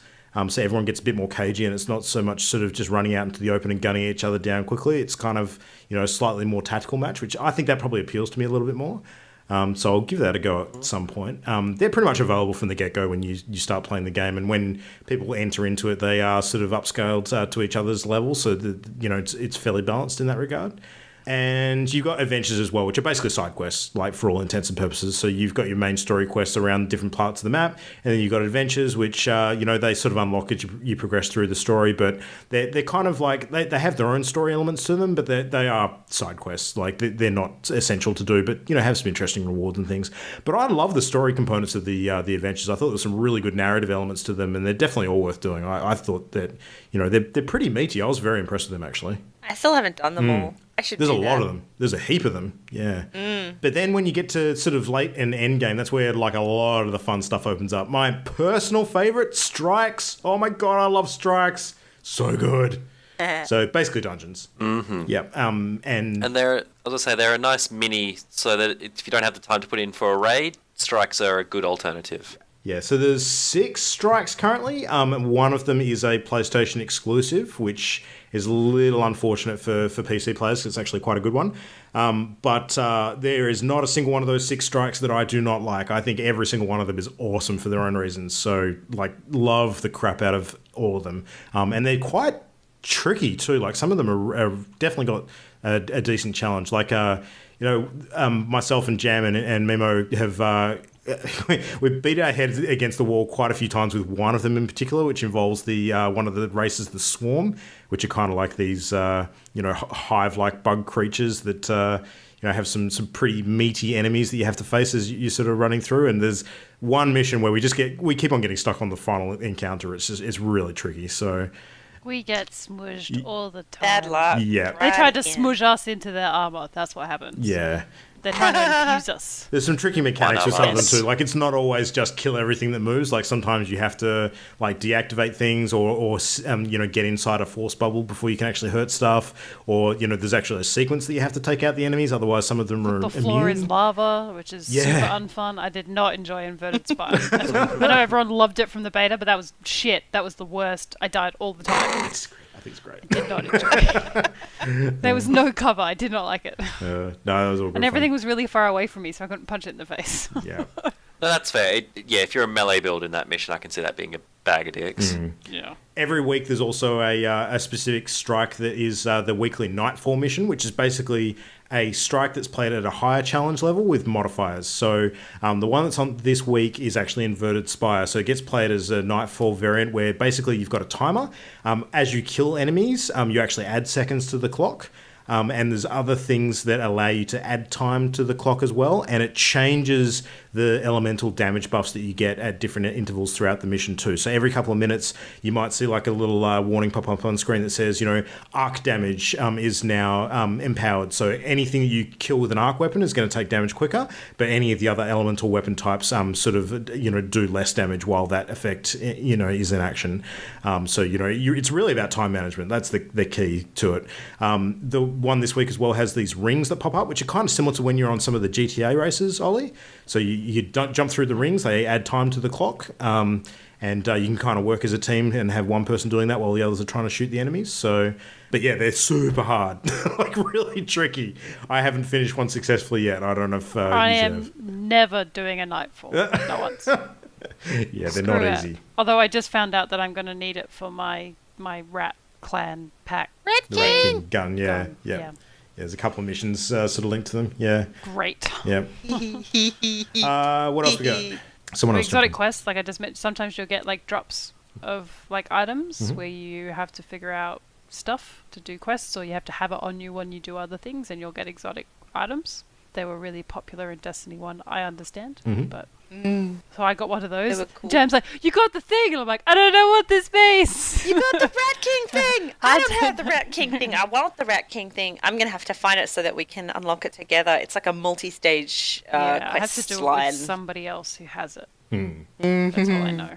So everyone gets a bit more cagey, and it's not so much sort of just running out into the open and gunning each other down quickly. It's kind of, a slightly more tactical match, which I think that probably appeals to me a little bit more. So I'll give that a go at some point. They're pretty much available from the get-go when you start playing the game, and when people enter into it, they are sort of upscaled to each other's level, so that it's fairly balanced in that regard. And you've got adventures as well, which are basically side quests, like for all intents and purposes. So you've got your main story quests around different parts of the map, and then you've got adventures, which they sort of unlock as you progress through the story. But they're kind of like they have their own story elements to them, but they are side quests. Like they're not essential to do, but have some interesting rewards and things. But I love the story components of the adventures. I thought there were some really good narrative elements to them, and they're definitely all worth doing. I thought that they're pretty meaty. I was very impressed with them, actually. I still haven't done them all. I should There's do a lot of them. There's a heap of them. Yeah. But then when you get to sort of late and end game, that's where like a lot of the fun stuff opens up. My personal favorite, strikes. Oh my god, I love strikes. So good. So basically dungeons. Mm-hmm. Yeah. And they're, as I say, they're a nice mini, so that if you don't have the time to put in for a raid, strikes are a good alternative. yeah, so there's 6 strikes currently. And one of them is a PlayStation exclusive, which is a little unfortunate for PC players, 'cause it's actually quite a good one. But there is not a single one of those 6 strikes that I do not like. I think every single one of them is awesome for their own reasons. So, love the crap out of all of them. And they're quite tricky too. Like, some of them are definitely got a decent challenge. Myself and Jam and Memo have... we've beat our heads against the wall quite a few times with one of them in particular, which involves the one of the races, the Swarm, which are kind of like these hive-like bug creatures that have some pretty meaty enemies that you have to face as you're sort of running through. And there's one mission where we keep on getting stuck on the final encounter. It's really tricky. So We get smooshed all the time. Bad luck. Yeah. They tried to Right, yeah. smoosh us into their armor. That's what happens. yeah. They're trying to infuse us. There's some tricky mechanics with some of them Yes. too. Like, it's not always just kill everything that moves. Like, sometimes you have to deactivate things or get inside a force bubble before you can actually hurt stuff. Or there's actually a sequence that you have to take out the enemies. Otherwise, some of them are The floor immune. is lava, which is Yeah. super unfun. I did not enjoy Inverted Spine. I know everyone loved it from the beta, but that was shit. That was the worst. I died all the time. I think it's great. Did not enjoy it. There was no cover. I did not like it. No, that was all good. And everything was really far away from me, so I couldn't punch it in the face. Yeah. No, that's fair. Yeah, if you're a melee build in that mission, I can see that being a bag of dicks. Yeah. Every week there's also a specific strike that is the weekly Nightfall mission, which is basically a strike that's played at a higher challenge level with modifiers. So the one that's on this week is actually Inverted Spire. So it gets played as a Nightfall variant where basically you've got a timer. As you kill enemies, you actually add seconds to the clock. And there's other things that allow you to add time to the clock as well, and it changes the elemental damage buffs that you get at different intervals throughout the mission too. So every couple of minutes, you might see like a little warning pop up on screen that says, arc damage is now empowered. So anything that you kill with an arc weapon is going to take damage quicker, but any of the other elemental weapon types do less damage while that effect is in action. It's really about time management. That's the key to it. The one this week as well has these rings that pop up, which are kind of similar to when you're on some of the GTA races, Ollie. So you don't jump through the rings, they add time to the clock, and you can kind of work as a team and have one person doing that while the others are trying to shoot the enemies. But yeah, they're super hard, like really tricky. I haven't finished one successfully yet. I don't know if I am never doing a Nightfall, not once. Yeah, they're not easy. Although I just found out that I'm going to need it for my rat clan pack. Red The Red King! King gun, yeah. There's a couple of missions sort of linked to them. Yeah. Great. Yeah. What else we got? Someone else. Exotic quests, like I just mentioned, sometimes you'll get like drops of like items where you have to figure out stuff to do quests, or you have to have it on you when you do other things, and you'll get exotic items. They were really popular in Destiny 1, I understand, but so I got one of those. They were cool. Jam's like, "You got the thing," and I'm like, "I don't know what this means." You got the Rat King thing! I don't have the Rat King thing. I want the Rat King thing. I'm going to have to find it so that we can unlock it together. It's like a multi-stage I have quest to do it line. with somebody else who has it. That's all I know.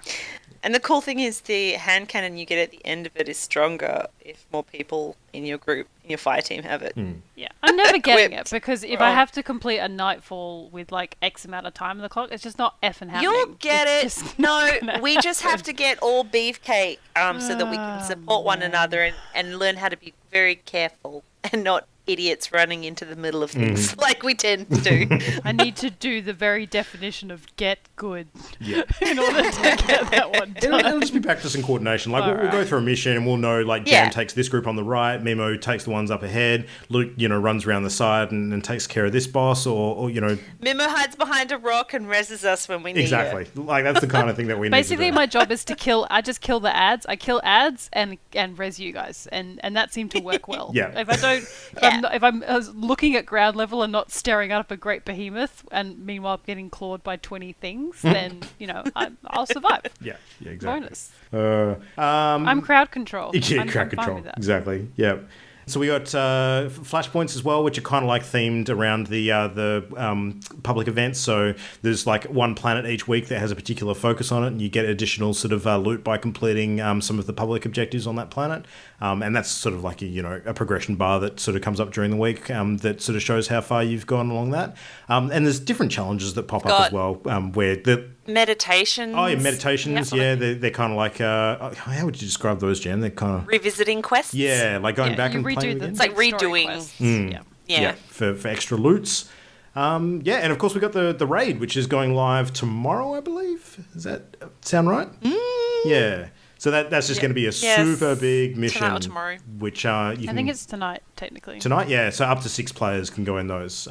And the cool thing is the hand cannon you get at the end of it is stronger if more people in your group, in your fire team have it. Yeah, I'm never getting it Equipped. because if I have to complete a Nightfall with like X amount of time on the clock, it's just not effing happening. You'll get It's it. just No, not gonna we just have to get all beefcake so that we can support one another and learn how to be very careful and not idiots running into the middle of things like we tend to do. I need to do the very definition of get good Yeah. in order to get that one It'll done. just be practice and coordination. Like we'll go Alright. through a mission and we'll know like Yeah. Jam takes this group on the right, Memo takes the ones up ahead, Luke, runs around the side and takes care of this boss or Mimo hides behind a rock and reses us when we need exactly. Like that's the kind of thing that we Basically, need to do. my job is to kill. I just kill the ads. I kill ads and res you guys, and that seemed to work well. Yeah. If I don't, if I'm looking at ground level and not staring up a great behemoth, and meanwhile getting clawed by 20 things, then I'll survive. Yeah, exactly. Bonus. I'm I'm crowd control. Yeah, I'm crowd fine control. with that. Exactly. Yeah. So we got flashpoints as well, which are kind of like themed around the public events. So there's like one planet each week that has a particular focus on it, and you get additional sort of loot by completing some of the public objectives on that planet. And that's sort of like a progression bar that sort of comes up during the week that sort of shows how far you've gone along that. And there's different challenges that pop up as well, where the Meditations. Oh, yeah, meditations. Yeah, they're kind of like, how would you describe those, Jen? They're kind of Revisiting quests. yeah, like going back you and redo playing the again. It's like story redoing. quests. Yeah. for extra loots. Yeah, and of course we got the raid, which is going live tomorrow, I believe. Does that sound right? Yeah. So that's just going to be a super big mission. Tonight or tomorrow. Which you I can think it's tonight, technically. tonight. Yeah, so up to 6 players can go in those.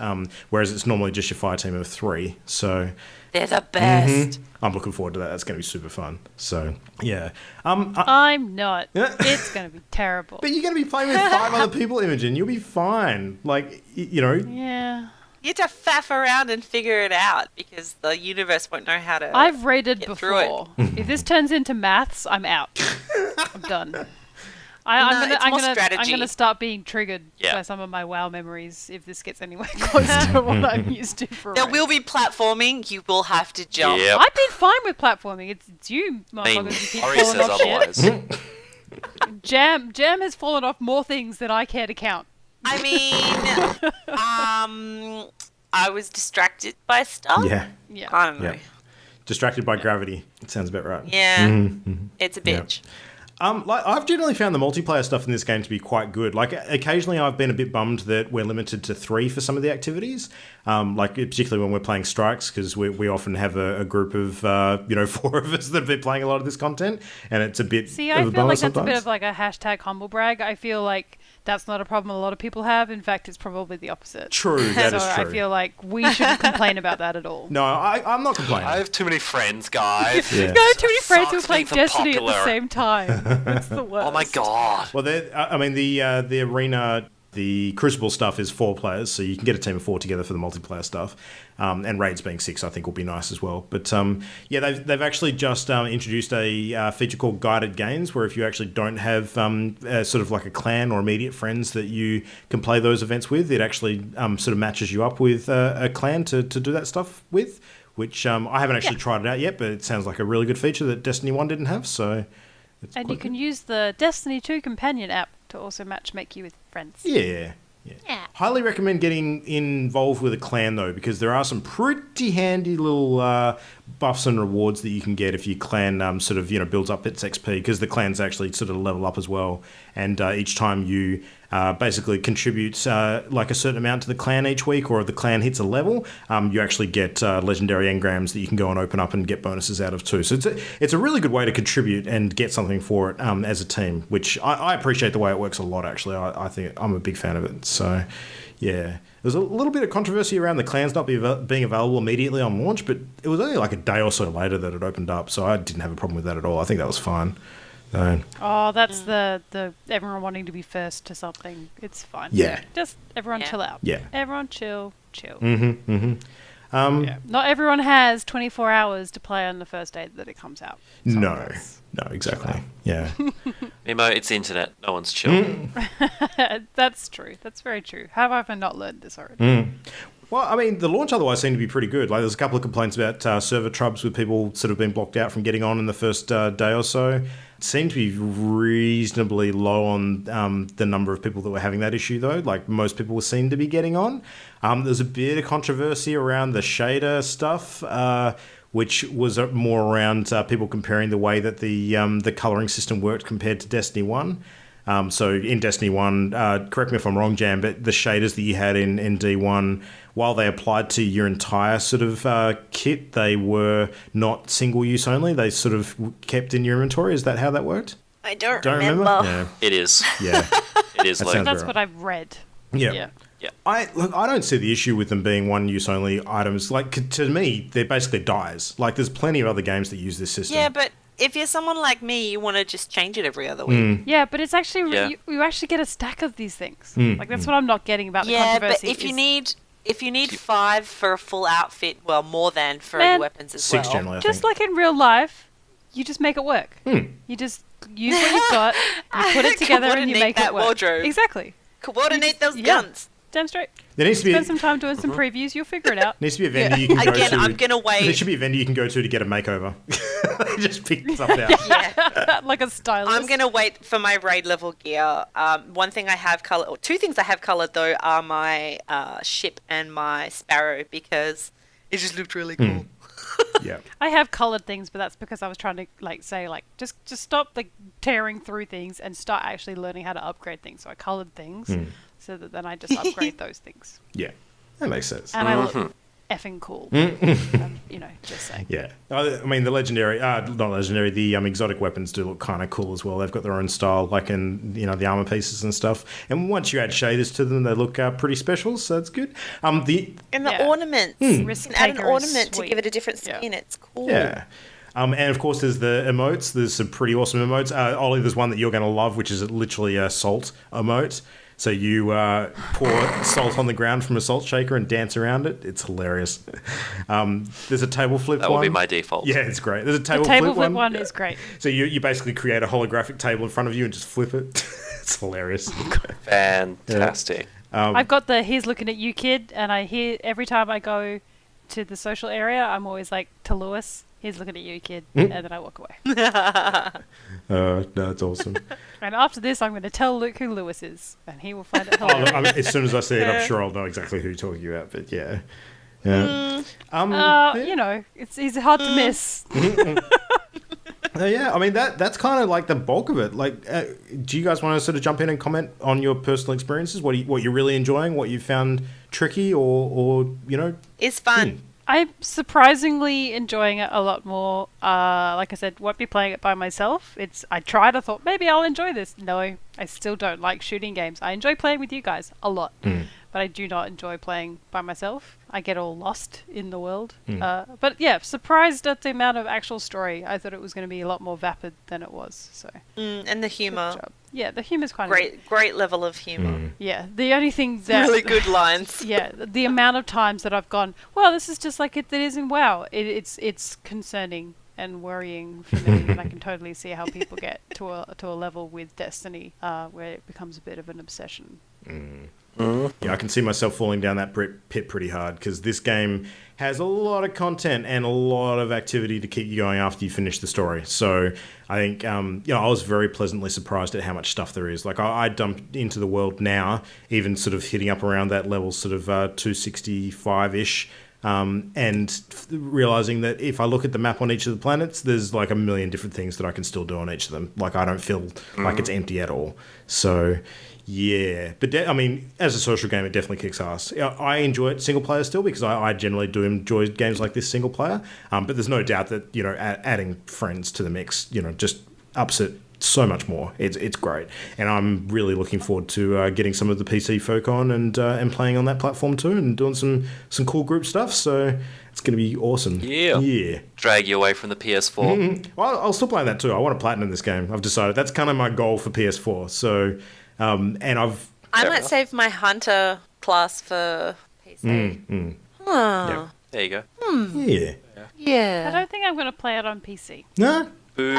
Whereas it's normally just your fire team of 3. So They're the best. I'm looking forward to that. That's going to be super fun. So yeah. I'm not. It's going to be terrible. But you're going to be playing with 5 other people, Imogen. You'll be fine. Like Yeah. You have to faff around and figure it out because the universe won't know how to. I've raided get through it. before. If this turns into maths, I'm out. I'm done. it's more I'm strategy. gonna start being triggered Yeah. by some of my WoW memories if this gets anywhere close to what I'm used to for There raids. will be platforming. You will have to jump. Yep. I've been fine with platforming. It's you, I mean, motherfuckers, who keep Ori falling says off shit. otherwise. Jam has fallen off more things than I care to count. I mean, I was distracted by stuff. yeah. Yeah. I don't know. Yeah. Distracted by gravity. It sounds about right. Yeah. It's a Yeah. bitch. Like I've generally found the multiplayer stuff in this game to be quite good. Like occasionally I've been a bit bummed that we're limited to 3 for some of the activities. Like particularly when we're playing strikes, because we often have a group of 4 of us that have been playing a lot of this content, and it's a bit. See, I feel like that's a bit of like a hashtag humble brag. I feel like that's not a problem a lot of people have. In fact, it's probably the opposite. True, that is true. I feel like we shouldn't complain about that at all. No, I'm not complaining. I have too many friends, guys. Yeah. You have too many friends who are Sucks playing being so Destiny at the popular. same time. It's the worst. Oh my god. Well, the arena, the Crucible stuff is 4 players, so you can get a team of 4 together for the multiplayer stuff. And raids being 6, I think, will be nice as well. But they've actually just introduced a feature called guided games, where if you actually don't have sort of like a clan or immediate friends that you can play those events with, it actually sort of matches you up with a clan to do that stuff with. Which I haven't actually tried it out yet, but it sounds like a really good feature that Destiny 1 didn't have. So. And you can use the Destiny 2 companion app to also matchmake you with friends. Yeah. Highly recommend getting involved with a clan, though, because there are some pretty handy little buffs and rewards that you can get if your clan builds up its XP, because the clans actually sort of level up as well. And each time you basically contribute like a certain amount to the clan each week, or the clan hits a level, you actually get legendary engrams that you can go and open up and get bonuses out of too. So it's a really good way to contribute and get something for it as a team, which I appreciate the way it works a lot, actually. I think I'm a big fan of it. So, yeah. There's a little bit of controversy around the clans not being available immediately on launch, but it was only like a day or so later that it opened up, so I didn't have a problem with that at all. I think that was fine. Oh, that's the everyone wanting to be first to something. It's fine. Yeah. Just everyone chill out. Yeah. Everyone chill. Yeah. Not everyone has 24 hours to play on the first day that it comes out. No, exactly. Yeah. Mimo, it's the internet. No one's chill. That's true. That's very true. Have I ever not learned this already? Well, I mean, the launch otherwise seemed to be pretty good. Like, there's a couple of complaints about server trubs with people sort of being blocked out from getting on in the first day or so. It seemed to be reasonably low on the number of people that were having that issue, though. Like, most people seemed to be getting on. There's a bit of controversy around the shader stuff, which was more around people comparing the way that the colouring system worked compared to Destiny 1. So in Destiny 1, correct me if I'm wrong, Jam, but the shaders that you had in D1, while they applied to your entire sort of kit, they were not single use only. They sort of kept in your inventory. Is that how that worked? I don't remember? remember. It is. Yeah. It is. That Like, sounds That's right. what I've read. Yeah. I don't see the issue with them being one use only items. Like, to me, they're basically dyes. Like, there's plenty of other games that use this system. Yeah, but if you're someone like me, you want to just change it every other week. Yeah, but it's actually Yeah. you actually get a stack of these things. Like that's what I'm not getting about the Yeah, but controversy. if you need 5 for a full outfit, well, more than for Man, your weapons as 6 well. generally, I just think. like in real life, you just make it work. You just use what you've got, you put it together, and you Coordinate make it that work. wardrobe. Exactly. Coordinate those Yeah. guns. Damn straight. There needs to be Spend some time doing some previews. You'll figure it out. needs to be a vendor you can go Again, to. I'm gonna wait. There should be a vendor you can go to get a makeover. Just pick stuff out. Yeah. Like a stylist. I'm gonna wait for my raid level gear. One thing I have colored, or 2 things I have colored though, are my ship and my sparrow, because it just looked really cool. Yeah. I have colored things, but that's because I was trying to say just stop like tearing through things and start actually learning how to upgrade things. So I colored things so that then I just upgrade those things. Yeah. That makes sense. And I look effing cool. Just saying. Yeah. I mean, the legendary, not legendary, the exotic weapons do look kind of cool as well. They've got their own style, like in, the armor pieces and stuff. And once you add shaders to them, they look pretty special, so that's good. And the ornaments. You Risk can add an taker is ornament to sweet. give it a different Yeah. skin. It's cool. Yeah. And of course, there's the emotes. There's some pretty awesome emotes. Ollie, there's one that you're going to love, which is literally a salt emote. So you pour salt on the ground from a salt shaker and dance around it. It's hilarious. There's a table flip that one. will be my default. Yeah, it's great. There's a The table, table flip one. one is great. So you basically create a holographic table in front of you and just flip it. It's hilarious. Fantastic. I've got the "Here's looking at you, kid," and I hear every time I go to the social area, I'm always like to Lewis, "Here's looking at you, kid," and then I walk away. No, it's awesome. And after this, I'm going to tell Luke who Lewis is, and he will find it Oh, hilarious. as soon as I see it, I'm sure I'll know exactly who you're talking about. But yeah. He's hard to miss. Yeah, I mean that's kind of like the bulk of it. Like, do you guys want to sort of jump in and comment on your personal experiences? What you're really enjoying, what you found tricky, or It's fun. I'm surprisingly enjoying it a lot more. Like I said, won't be playing it by myself. I thought maybe I'll enjoy this. No, I still don't like shooting games. I enjoy playing with you guys a lot, but I do not enjoy playing by myself. I get all lost in the world. But yeah, surprised at the amount of actual story. I thought it was going to be a lot more vapid than it was. So And the humour. good job. Yeah, the humor's quite good. Great level of humour. Yeah, the only thing that Really good lines. yeah, the amount of times that I've gone, well, this is just like it is in WoW. It's concerning and worrying for me, and I can totally see how people get to a level with Destiny where it becomes a bit of an obsession. Yeah, I can see myself falling down that pit pretty hard because this game has a lot of content and a lot of activity to keep you going after you finish the story. So I think, I was very pleasantly surprised at how much stuff there is. Like, I dumped into the world now, even sort of hitting up around that level, sort of 265-ish, and realizing that if I look at the map on each of the planets, there's like a million different things that I can still do on each of them. Like, I don't feel like it's empty at all. So yeah, but I mean, as a social game, it definitely kicks ass. I enjoy it single player still because I generally do enjoy games like this single player. But there's no doubt that adding friends to the mix, just ups it so much more. It's great, and I'm really looking forward to getting some of the PC folk on and playing on that platform too, and doing some cool group stuff. So it's going to be awesome. Yeah. Drag you away from the PS4. Well, I'll still play that too. I want to platinum this game. I've decided that's kind of my goal for PS4. So. I might save my hunter class for PC. Yeah. There you go. Yeah. Yeah. I don't think I'm going to play it on PC. No? Boo,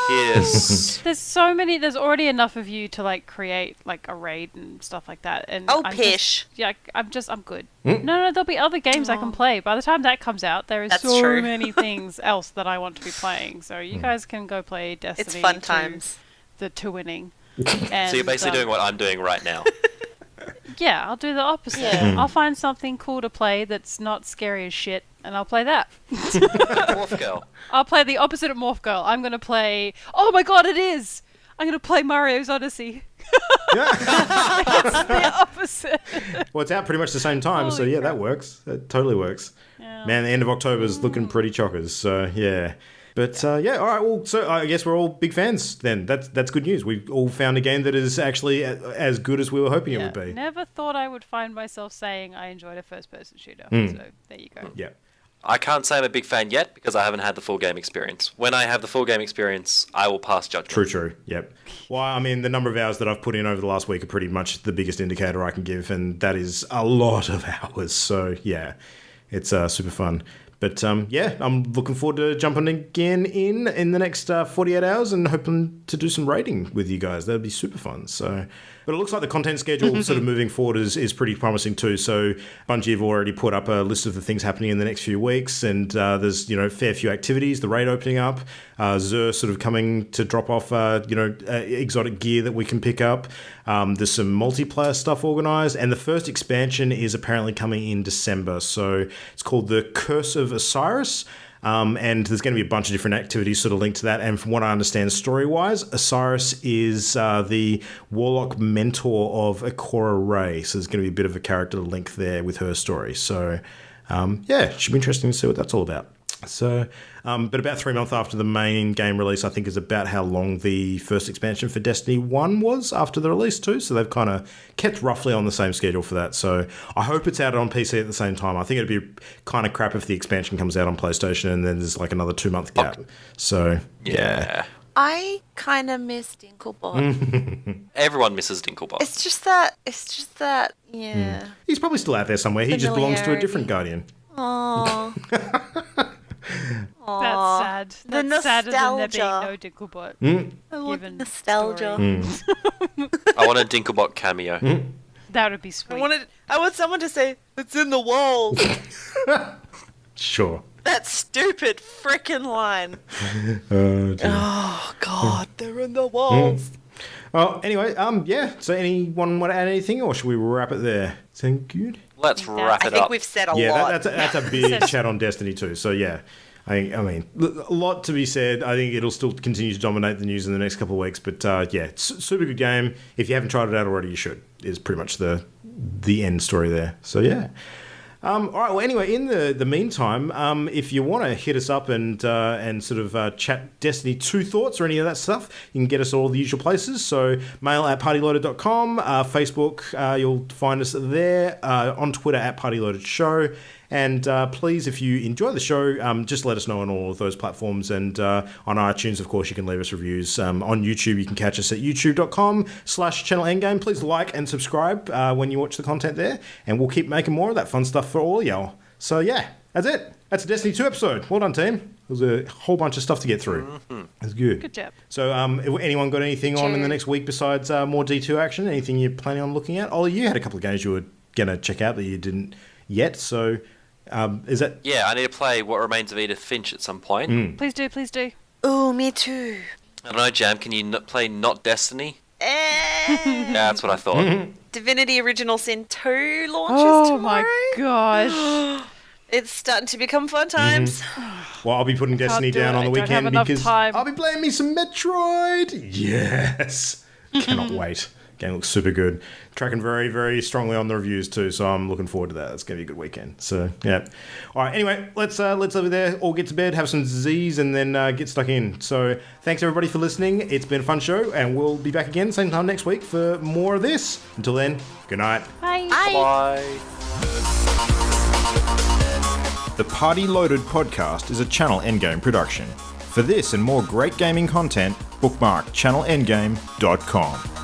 yes. There's already enough of you to like create like a raid and stuff like that. And pish. I'm good. No, there'll be other games I can play. By the time that comes out, there is That's so true. many things else that I want to be playing. So you guys can go play Destiny. It's fun times. To winning. So you're basically doing what I'm doing right now. Yeah, I'll do the opposite. Yeah. I'll find something cool to play that's not scary as shit, and I'll play that. Morph Girl. I'll play the opposite of Morph Girl. I'm going to play... Oh my god, it is! I'm going to play Mario's Odyssey. It's the opposite. Well, it's out pretty much the same time, Holy so yeah, crap. that works. That totally works. Yeah. Man, the end of October is looking pretty chockers, so yeah. But yeah, all right. Well, so I guess we're all big fans then. That's good news. We've all found a game that is actually as good as we were hoping it would be. Never thought I would find myself saying I enjoyed a first-person shooter. So there you go. Yeah. I can't say I'm a big fan yet because I haven't had the full game experience. When I have the full game experience, I will pass judgment. True. Yep. Well, I mean, the number of hours that I've put in over the last week are pretty much the biggest indicator I can give, and that is a lot of hours. So yeah, it's super fun. But yeah, I'm looking forward to jumping again in the next 48 hours and hoping to do some raiding with you guys. That'd be super fun. So, but it looks like the content schedule sort of moving forward is pretty promising too. So Bungie have already put up a list of the things happening in the next few weeks, and there's fair few activities. The raid opening up, Xur sort of coming to drop off exotic gear that we can pick up. There's some multiplayer stuff organised, and the first expansion is apparently coming in December. So it's called the Curse of Osiris. And there's going to be a bunch of different activities sort of linked to that. And from what I understand story-wise, Osiris is the warlock mentor of Ikora Rey. So there's going to be a bit of a character link there with her story. So, yeah, it should be interesting to see what that's all about. So, but about 3 months after the main game release, I think is about how long the first expansion for Destiny 1 was after the release too. So they've kind of kept roughly on the same schedule for that. So I hope it's out on PC at the same time. I think it'd be kind of crap if the expansion comes out on PlayStation and then there's like another 2 month gap. So yeah. I kind of miss Dinklebot. Everyone misses Dinklebot. It's just that, yeah. He's probably still out there somewhere. He just belongs to a different Guardian. Aww. That's sad. The That's sadder than there being nostalgia. no Dinklebot. I want Given nostalgia. story. I want a Dinklebot cameo. That would be sweet. I want someone to say, it's in the walls. Sure. That stupid frickin' line. Oh, dear. Oh, God, they're in the walls. Well, anyway, yeah. So anyone want to add anything, or should we wrap it there? Sound good? Let's wrap I it think up. we've said a Yeah, lot. that's a big chat on Destiny too. So yeah, I mean, a lot to be said. I think it'll still continue to dominate the news in the next couple of weeks. But yeah, it's super good game. If you haven't tried it out already, you should. Is pretty much the end story there. So yeah. All right. Well, anyway, in the meantime, if you want to hit us up and sort of chat Destiny 2 thoughts or any of that stuff, you can get us all the usual places. So mail@partyloaded.com, Facebook, you'll find us there, on Twitter @partyloadedshow. And please, if you enjoy the show, just let us know on all of those platforms. And on iTunes, of course, you can leave us reviews. On YouTube, you can catch us at youtube.com/channel endgame. Please like and subscribe when you watch the content there. And we'll keep making more of that fun stuff for all y'all. So yeah, that's it. That's a Destiny 2 episode. Well done, team. There was a whole bunch of stuff to get through. That's good. Good job. So anyone got anything on in the next week besides more D2 action? Anything you're planning on looking at? Ollie, you had a couple of games you were going to check out that you didn't yet. So... is that... Yeah, I need to play What Remains of Edith Finch at some point. Please do, please do. Oh, me too. I don't know, Jam, can you play Not Destiny? Yeah, that's what I thought. Divinity Original Sin 2 launches tomorrow. My gosh. It's starting to become fun times. Well, I'll be putting Destiny do down it. on the I don't have weekend enough because time. I'll be playing me some Metroid. Yes. Cannot wait. Game looks super good. Tracking very, very strongly on the reviews too, so I'm looking forward to that. It's going to be a good weekend. So, yeah. All right, anyway, let's over there, all get to bed, have some Z's, and then get stuck in. So, thanks everybody for listening. It's been a fun show, and we'll be back again same time next week for more of this. Until then, good night. Bye. Bye. The Party Loaded podcast is a Channel Endgame production. For this and more great gaming content, bookmark channelendgame.com.